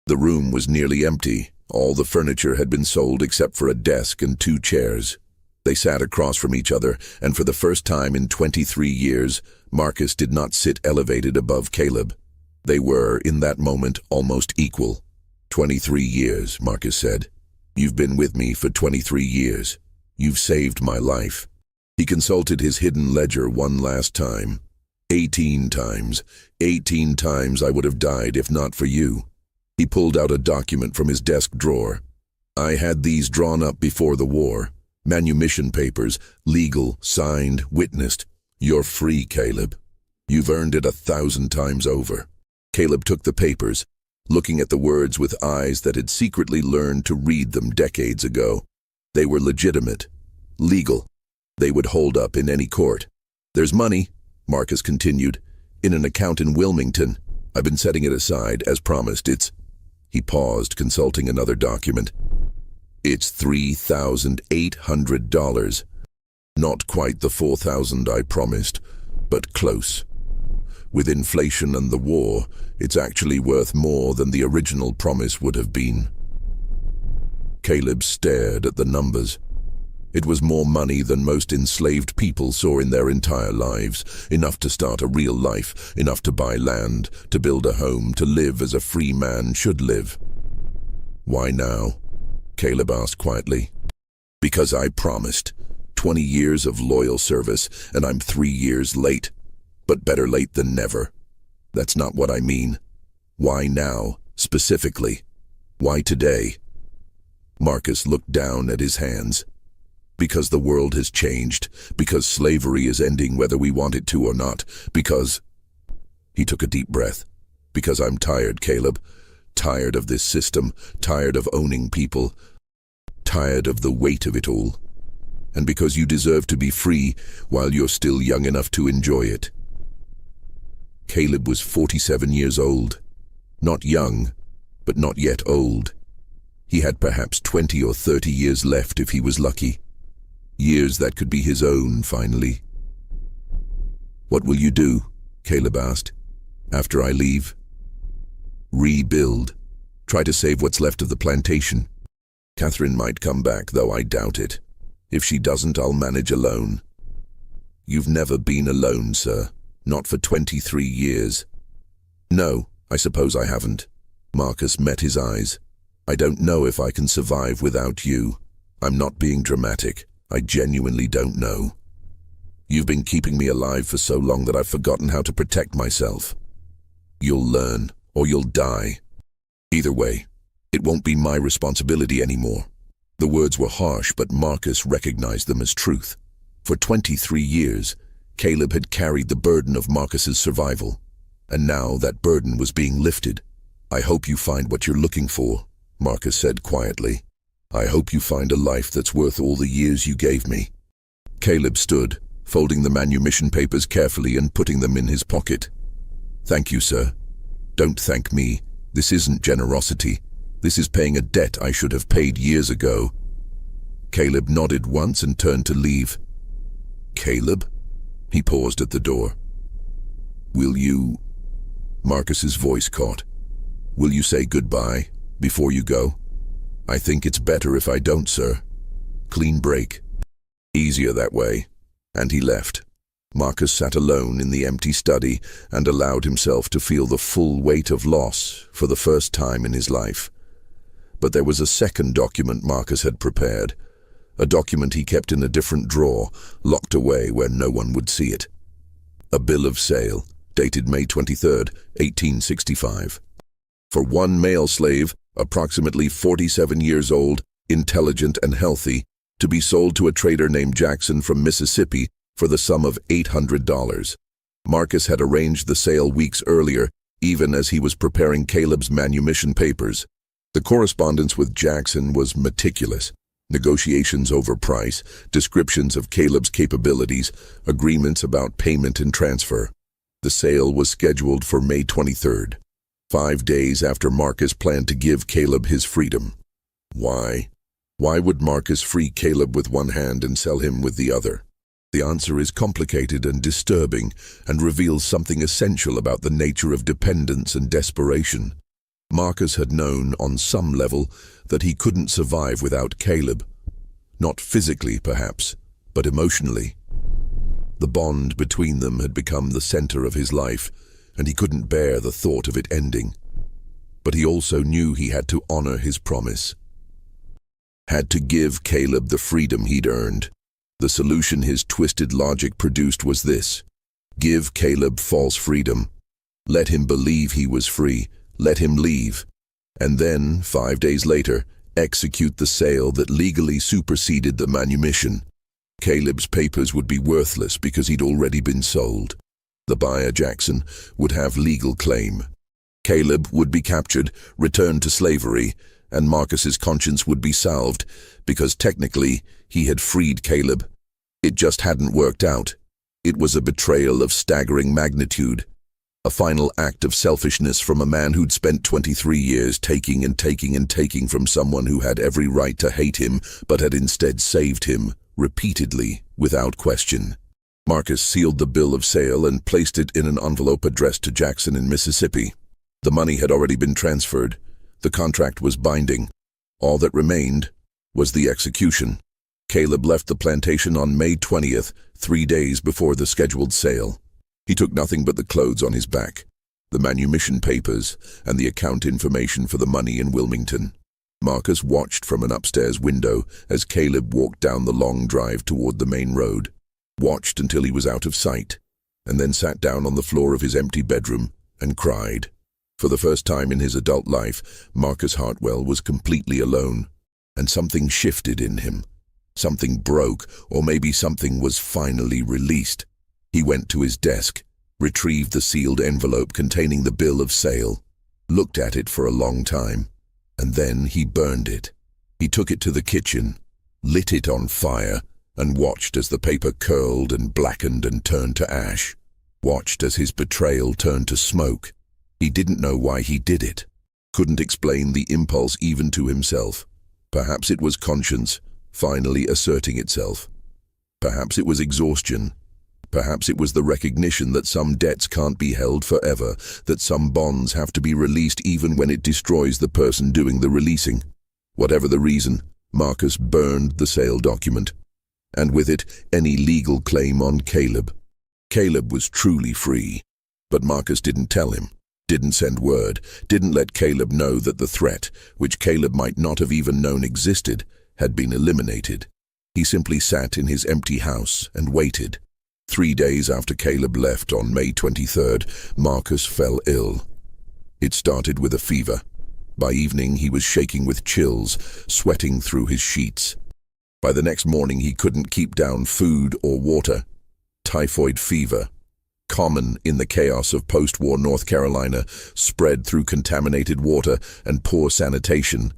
The room was nearly empty. All the furniture had been sold except for a desk and 2 chairs. They sat across from each other, and for the first time in 23 years, Marcus did not sit elevated above Caleb. They were, in that moment, almost equal. 23 years, Marcus said. "You've been with me for 23 years. You've saved my life." He consulted his hidden ledger one last time. 18 times. 18 times I would have died if not for you. He pulled out a document from his desk drawer. "I had these drawn up before the war. Manumission papers, legal, signed, witnessed. You're free, Caleb. You've earned it 1,000 times over." Caleb took the papers, looking at the words with eyes that had secretly learned to read them decades ago. They were legitimate, legal. They would hold up in any court. "There's money," Marcus continued, "in an account in Wilmington. I've been setting it aside, as promised. He paused, consulting another document. "It's $3,800. Not quite the 4,000 I promised, but close. With inflation and the war, it's actually worth more than the original promise would have been." Caleb stared at the numbers. It was more money than most enslaved people saw in their entire lives, enough to start a real life, enough to buy land, to build a home, to live as a free man should live. "Why now?" Caleb asked quietly. "Because I promised. 20 years of loyal service, and I'm 3 years late. But better late than never. That's not what I mean. Why now, specifically? Why today?" Marcus looked down at his hands. "Because the world has changed, because slavery is ending whether we want it to or not, because—" He took a deep breath. "Because I'm tired, Caleb. Tired of this system, tired of owning people, tired of the weight of it all. And because you deserve to be free while you're still young enough to enjoy it." Caleb was 47 years old. Not young, but not yet old. He had perhaps 20 or 30 years left if he was lucky. Years that could be his own, finally. "What will you do?" Caleb asked. "After I leave?" "Rebuild. Try to save what's left of the plantation. Catherine might come back, though I doubt it. If she doesn't, I'll manage alone." "You've never been alone, sir. Not for 23 years." "No, I suppose I haven't." Marcus met his eyes. "I don't know if I can survive without you. I'm not being dramatic. I genuinely don't know. You've been keeping me alive for so long that I've forgotten how to protect myself. You'll learn, or you'll die. Either way, it won't be my responsibility anymore." The words were harsh, but Marcus recognized them as truth. For 23 years, Caleb had carried the burden of Marcus's survival, and now that burden was being lifted. "I hope you find what you're looking for," Marcus said quietly. "I hope you find a life that's worth all the years you gave me." Caleb stood, folding the manumission papers carefully and putting them in his pocket. "Thank you, sir. Don't thank me. This isn't generosity. This is paying a debt I should have paid years ago." Caleb nodded once and turned to leave. "Caleb?" He paused at the door. "Will you—" Marcus's voice caught. "Will you say goodbye before you go?" "I think it's better if I don't, sir. Clean break. Easier that way." And he left. Marcus sat alone in the empty study and allowed himself to feel the full weight of loss for the first time in his life. But there was a second document Marcus had prepared, a document he kept in a different drawer, locked away where no one would see it. A bill of sale, dated May 23rd, 1865. For one male slave, approximately 47 years old, intelligent and healthy, to be sold to a trader named Jackson from Mississippi for the sum of $800. Marcus had arranged the sale weeks earlier, even as he was preparing Caleb's manumission papers. The correspondence with Jackson was meticulous. Negotiations over price, descriptions of Caleb's capabilities, agreements about payment and transfer. The sale was scheduled for May 23rd, 5 days after Marcus planned to give Caleb his freedom. Why? Why would Marcus free Caleb with one hand and sell him with the other? The answer is complicated and disturbing and reveals something essential about the nature of dependence and desperation. Marcus had known, on some level, that he couldn't survive without Caleb. Not physically, perhaps, but emotionally. The bond between them had become the center of his life, and he couldn't bear the thought of it ending. But he also knew he had to honor his promise. Had to give Caleb the freedom he'd earned. The solution his twisted logic produced was this: give Caleb false freedom. Let him believe he was free. Let him leave. And then, 5 days later, execute the sale that legally superseded the manumission. Caleb's papers would be worthless because he'd already been sold. The buyer, Jackson, would have legal claim. Caleb would be captured, returned to slavery, and Marcus's conscience would be salved because technically he had freed Caleb. It just hadn't worked out. It was a betrayal of staggering magnitude. A final act of selfishness from a man who'd spent 23 years taking and taking and taking from someone who had every right to hate him, but had instead saved him, repeatedly, without question. Marcus sealed the bill of sale and placed it in an envelope addressed to Jackson in Mississippi. The money had already been transferred. The contract was binding. All that remained was the execution. Caleb left the plantation on May 20th, 3 days before the scheduled sale. He took nothing but the clothes on his back, the manumission papers, and the account information for the money in Wilmington. Marcus watched from an upstairs window as Caleb walked down the long drive toward the main road, watched until he was out of sight, and then sat down on the floor of his empty bedroom and cried. For the first time in his adult life, Marcus Hartwell was completely alone, and something shifted in him. Something broke, or maybe something was finally released. He went to his desk, retrieved the sealed envelope containing the bill of sale, looked at it for a long time, and then he burned it. He took it to the kitchen, lit it on fire, and watched as the paper curled and blackened and turned to ash. Watched as his betrayal turned to smoke. He didn't know why he did it. Couldn't explain the impulse even to himself. Perhaps it was conscience, finally asserting itself. Perhaps it was exhaustion. Perhaps it was the recognition that some debts can't be held forever, that some bonds have to be released even when it destroys the person doing the releasing. Whatever the reason, Marcus burned the sale document, and with it any legal claim on Caleb. Caleb was truly free, but Marcus didn't tell him, didn't send word, didn't let Caleb know that the threat, which Caleb might not have even known existed, had been eliminated. He simply sat in his empty house and waited. 3 days after Caleb left on May 23rd, Marcus fell ill. It started with a fever. By evening he was shaking with chills, sweating through his sheets. By the next morning he couldn't keep down food or water. Typhoid fever, common in the chaos of post-war North Carolina, spread through contaminated water and poor sanitation.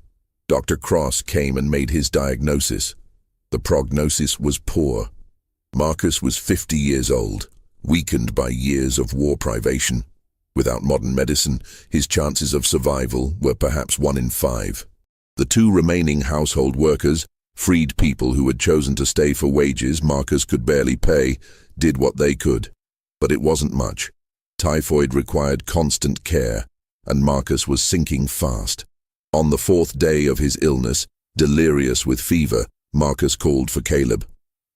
Dr. Cross came and made his diagnosis. The prognosis was poor. Marcus was 50 years old, weakened by years of war privation. Without modern medicine, his chances of survival were perhaps 1 in 5. The 2 remaining household workers, Freed people who had chosen to stay for wages Marcus could barely pay did what they could. But it wasn't much. Typhoid required constant care, and Marcus was sinking fast. On the 4th day of his illness, delirious with fever, Marcus called for Caleb.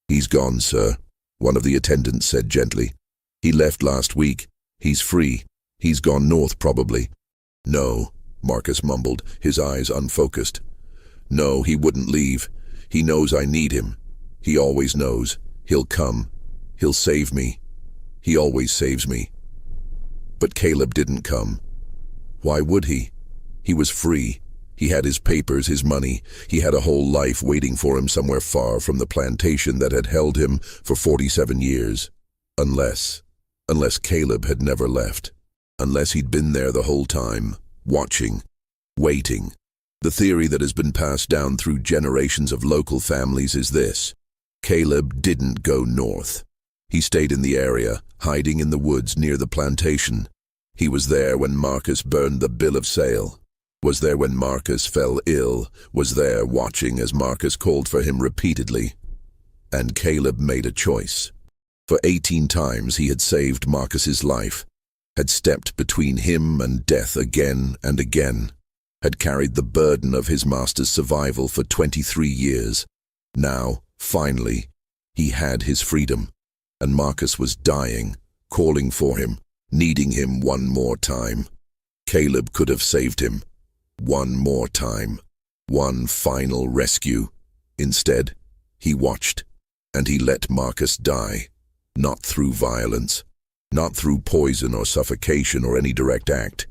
"He's gone, sir," one of the attendants said gently. "He left last week. He's free. He's gone north, probably." "No," Marcus mumbled, his eyes unfocused. "No, he wouldn't leave. He knows I need him. He always knows. He'll come. He'll save me. He always saves me." But Caleb didn't come. Why would he? He was free. He had his papers, his money. He had a whole life waiting for him somewhere far from the plantation that had held him for 47 years. Unless Caleb had never left. Unless he'd been there the whole time, watching, waiting. The theory that has been passed down through generations of local families is this: Caleb didn't go north. He stayed in the area, hiding in the woods near the plantation. He was there when Marcus burned the bill of sale. Was there when Marcus fell ill. Was there watching as Marcus called for him repeatedly. And Caleb made a choice. For 18 times he had saved Marcus's life, had stepped between him and death again and again, had carried the burden of his master's survival for 23 years. Now, finally, he had his freedom, and Marcus was dying, calling for him, needing him one more time. Caleb could have saved him. One more time. One final rescue. Instead, he watched, and he let Marcus die. Not through violence, not through poison or suffocation or any direct act,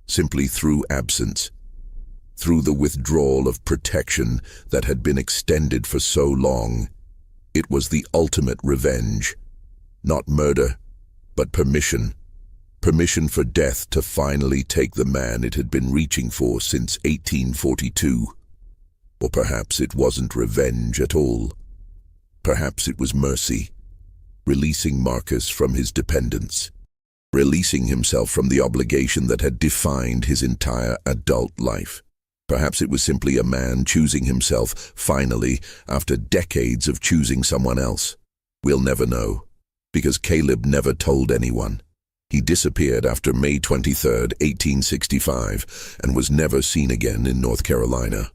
simply through absence, through the withdrawal of protection that had been extended for so long. It was the ultimate revenge. Not murder, but permission. Permission for death to finally take the man it had been reaching for since 1842. Or perhaps it wasn't revenge at all. Perhaps it was mercy, releasing Marcus from his dependence, releasing himself from the obligation that had defined his entire adult life. Perhaps it was simply a man choosing himself, finally, after decades of choosing someone else. We'll never know, because Caleb never told anyone. He disappeared after May 23, 1865, and was never seen again in North Carolina.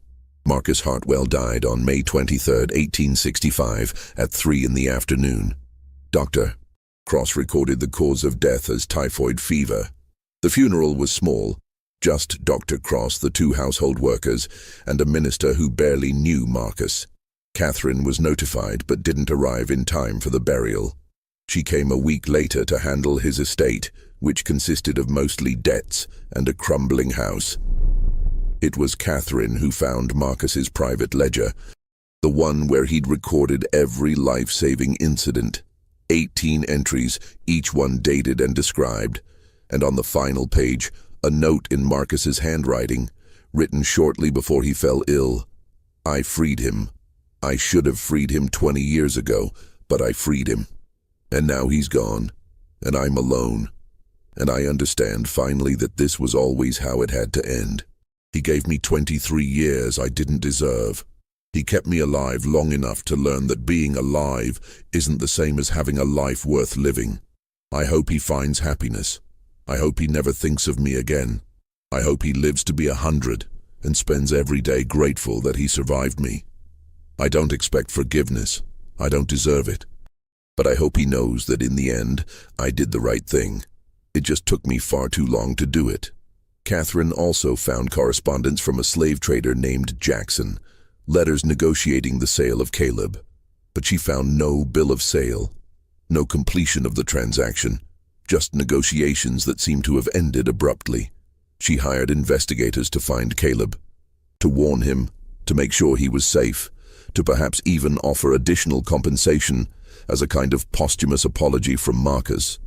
Marcus Hartwell died on May 23, 1865, at 3 in the afternoon. Dr. Cross recorded the cause of death as typhoid fever. The funeral was small, just Dr. Cross, the 2 household workers, and a minister who barely knew Marcus. Catherine was notified but didn't arrive in time for the burial. She came a week later to handle his estate, which consisted of mostly debts and a crumbling house. It was Catherine who found Marcus's private ledger, the one where he'd recorded every life-saving incident. 18 entries, each one dated and described, and on the final page, a note in Marcus's handwriting, written shortly before he fell ill. "I freed him. I should have freed him 20 years ago, but I freed him. And now he's gone, and I'm alone. And I understand finally that this was always how it had to end. He gave me 23 years I didn't deserve. He kept me alive long enough to learn that being alive isn't the same as having a life worth living. I hope he finds happiness. I hope he never thinks of me again. I hope he lives to be 100 and spends every day grateful that he survived me. I don't expect forgiveness. I don't deserve it. But I hope he knows that in the end, I did the right thing. It just took me far too long to do it." Catherine also found correspondence from a slave trader named Jackson, letters negotiating the sale of Caleb. But she found no bill of sale, no completion of the transaction, just negotiations that seemed to have ended abruptly. She hired investigators to find Caleb, to warn him, to make sure he was safe, to perhaps even offer additional compensation as a kind of posthumous apology from Marcus.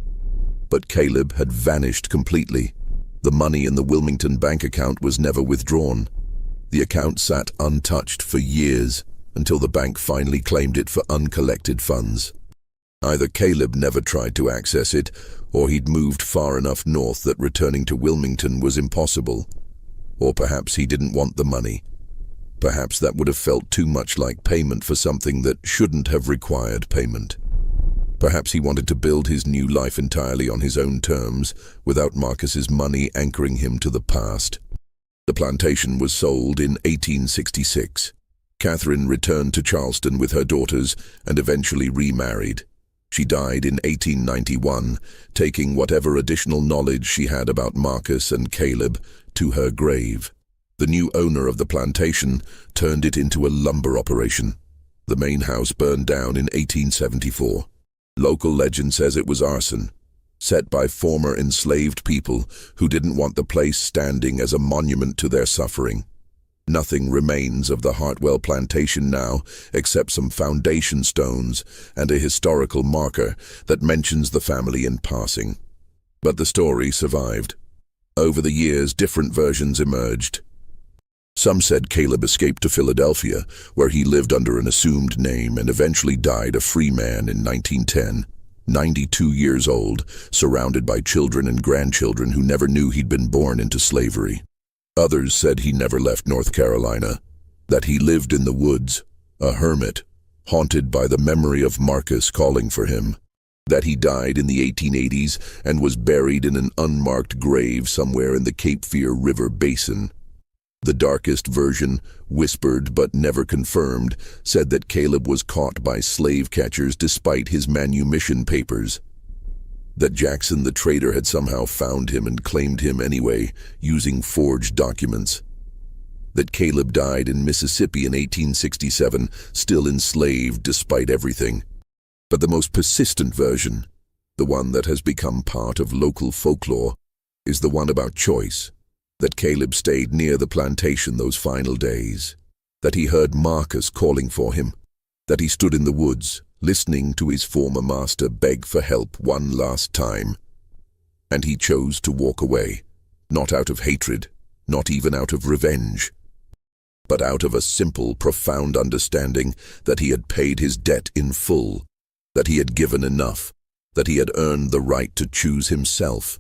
But Caleb had vanished completely. The money in the Wilmington bank account was never withdrawn. The account sat untouched for years, until the bank finally claimed it for uncollected funds. Either Caleb never tried to access it, or he'd moved far enough north that returning to Wilmington was impossible. Or perhaps he didn't want the money. Perhaps that would have felt too much like payment for something that shouldn't have required payment. Perhaps he wanted to build his new life entirely on his own terms, without Marcus's money anchoring him to the past. The plantation was sold in 1866. Catherine returned to Charleston with her daughters and eventually remarried. She died in 1891, taking whatever additional knowledge she had about Marcus and Caleb to her grave. The new owner of the plantation turned it into a lumber operation. The main house burned down in 1874. Local legend says it was arson, set by former enslaved people who didn't want the place standing as a monument to their suffering. Nothing remains of the Hartwell plantation now except some foundation stones and a historical marker that mentions the family in passing. But the story survived. Over the years, different versions emerged. Some said Caleb escaped to Philadelphia, where he lived under an assumed name and eventually died a free man in 1910, 92 years old, surrounded by children and grandchildren who never knew he'd been born into slavery. Others said he never left North Carolina, that he lived in the woods, a hermit, haunted by the memory of Marcus calling for him, that he died in the 1880s and was buried in an unmarked grave somewhere in the Cape Fear River basin. The darkest version, whispered but never confirmed, said that Caleb was caught by slave catchers despite his manumission papers. That Jackson the trader had somehow found him and claimed him anyway, using forged documents. That Caleb died in Mississippi in 1867, still enslaved despite everything. But the most persistent version, the one that has become part of local folklore, is the one about choice. That Caleb stayed near the plantation those final days. That he heard Marcus calling for him. That he stood in the woods, listening to his former master beg for help one last time. And he chose to walk away, not out of hatred, not even out of revenge, but out of a simple, profound understanding that he had paid his debt in full, that he had given enough, that he had earned the right to choose himself.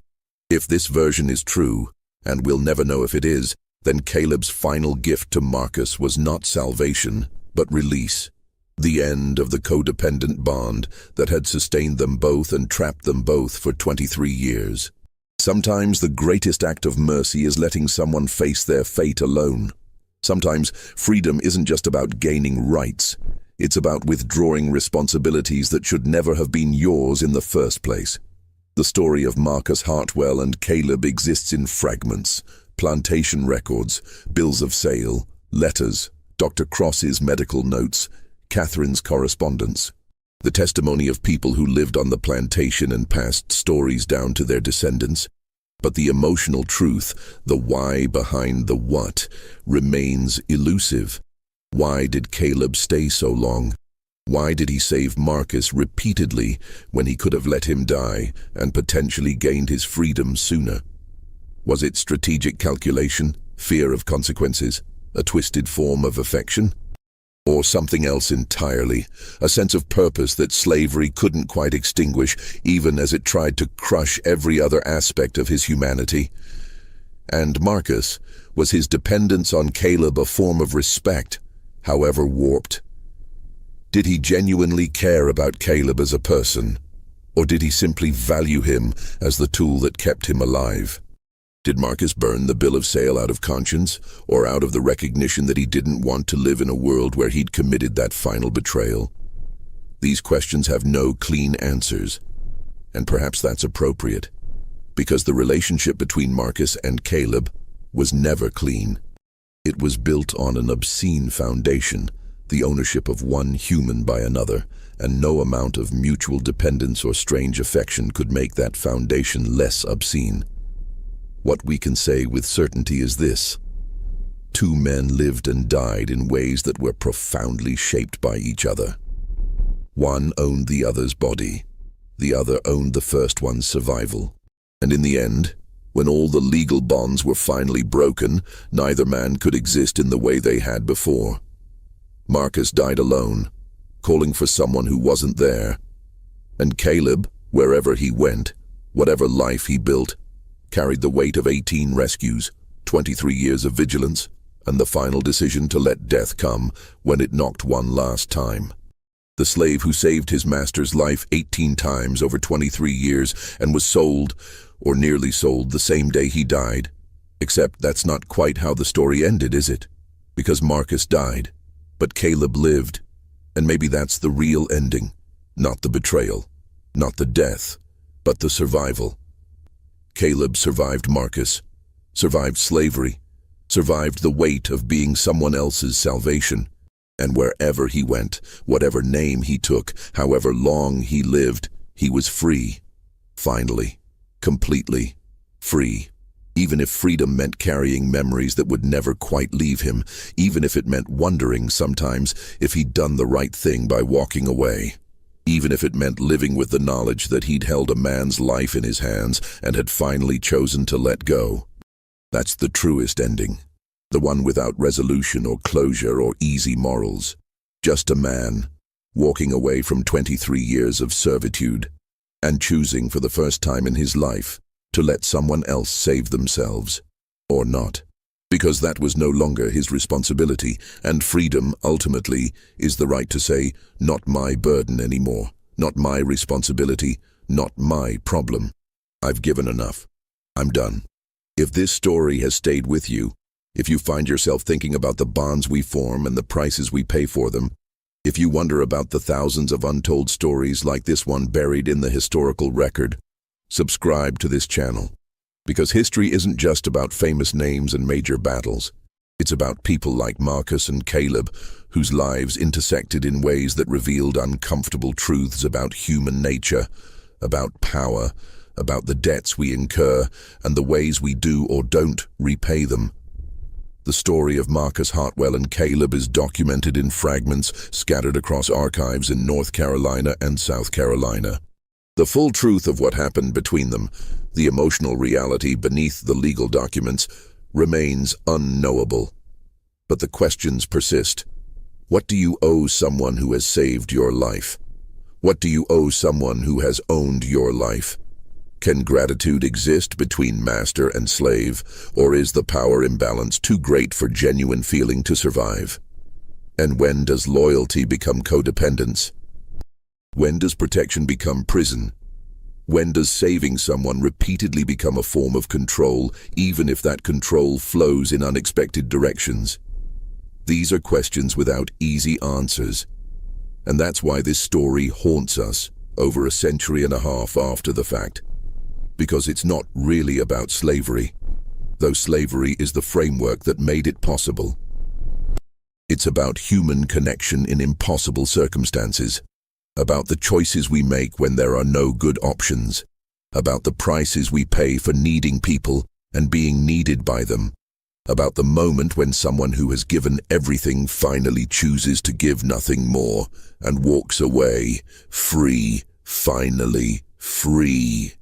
If this version is true, and we'll never know if it is, then Caleb's final gift to Marcus was not salvation, but release. The end of the codependent bond that had sustained them both and trapped them both for 23 years. Sometimes the greatest act of mercy is letting someone face their fate alone. Sometimes freedom isn't just about gaining rights. It's about withdrawing responsibilities that should never have been yours in the first place. The story of Marcus Hartwell and Caleb exists in fragments, plantation records, bills of sale, letters, Dr. Cross's medical notes, Catherine's correspondence, the testimony of people who lived on the plantation and passed stories down to their descendants. But the emotional truth, the why behind the what, remains elusive. Why did Caleb stay so long? Why did he save Marcus repeatedly when he could have let him die and potentially gained his freedom sooner? Was it strategic calculation, fear of consequences, a twisted form of affection? Or something else entirely, a sense of purpose that slavery couldn't quite extinguish even as it tried to crush every other aspect of his humanity? And Marcus, was his dependence on Caleb a form of respect, however warped? Did he genuinely care about Caleb as a person, or did he simply value him as the tool that kept him alive? Did Marcus burn the bill of sale out of conscience, or out of the recognition that he didn't want to live in a world where he'd committed that final betrayal? These questions have no clean answers, and perhaps that's appropriate, because the relationship between Marcus and Caleb was never clean. It was built on an obscene foundation, the ownership of one human by another, and no amount of mutual dependence or strange affection could make that foundation less obscene. What we can say with certainty is this: two men lived and died in ways that were profoundly shaped by each other. One owned the other's body, the other owned the first one's survival. And in the end, when all the legal bonds were finally broken, neither man could exist in the way they had before. Marcus died alone, calling for someone who wasn't there. And Caleb, wherever he went, whatever life he built, carried the weight of 18 rescues, 23 years of vigilance, and the final decision to let death come when it knocked one last time. The slave who saved his master's life 18 times over 23 years and was sold, or nearly sold, the same day he died. Except that's not quite how the story ended, is it? Because Marcus died, but Caleb lived. And maybe that's the real ending. Not the betrayal, not the death, but the survival. Caleb survived Marcus, survived slavery, survived the weight of being someone else's salvation. And wherever he went, whatever name he took, however long he lived, he was free. Finally, completely free. Even if freedom meant carrying memories that would never quite leave him, even if it meant wondering sometimes if he'd done the right thing by walking away. Even if it meant living with the knowledge that he'd held a man's life in his hands and had finally chosen to let go. That's the truest ending. The one without resolution or closure or easy morals. Just a man, walking away from 23 years of servitude, and choosing for the first time in his life to let someone else save themselves, or not. Because that was no longer his responsibility, and freedom, ultimately, is the right to say, not my burden anymore, not my responsibility, not my problem. I've given enough. I'm done. If this story has stayed with you, if you find yourself thinking about the bonds we form and the prices we pay for them, if you wonder about the thousands of untold stories like this one buried in the historical record, subscribe to this channel. Because history isn't just about famous names and major battles. It's about people like Marcus and Caleb, whose lives intersected in ways that revealed uncomfortable truths about human nature, about power, about the debts we incur, and the ways we do or don't repay them. The story of Marcus Hartwell and Caleb is documented in fragments scattered across archives in North Carolina and South Carolina. The full truth of what happened between them, the emotional reality beneath the legal documents, remains unknowable. But the questions persist. What do you owe someone who has saved your life? What do you owe someone who has owned your life? Can gratitude exist between master and slave, or is the power imbalance too great for genuine feeling to survive? And when does loyalty become codependence? When does protection become prison? When does saving someone repeatedly become a form of control, even if that control flows in unexpected directions? These are questions without easy answers. And that's why this story haunts us over a century and a half after the fact. Because it's not really about slavery, though slavery is the framework that made it possible. It's about human connection in impossible circumstances, about the choices we make when there are no good options, about the prices we pay for needing people and being needed by them, about the moment when someone who has given everything finally chooses to give nothing more and walks away, free, finally free.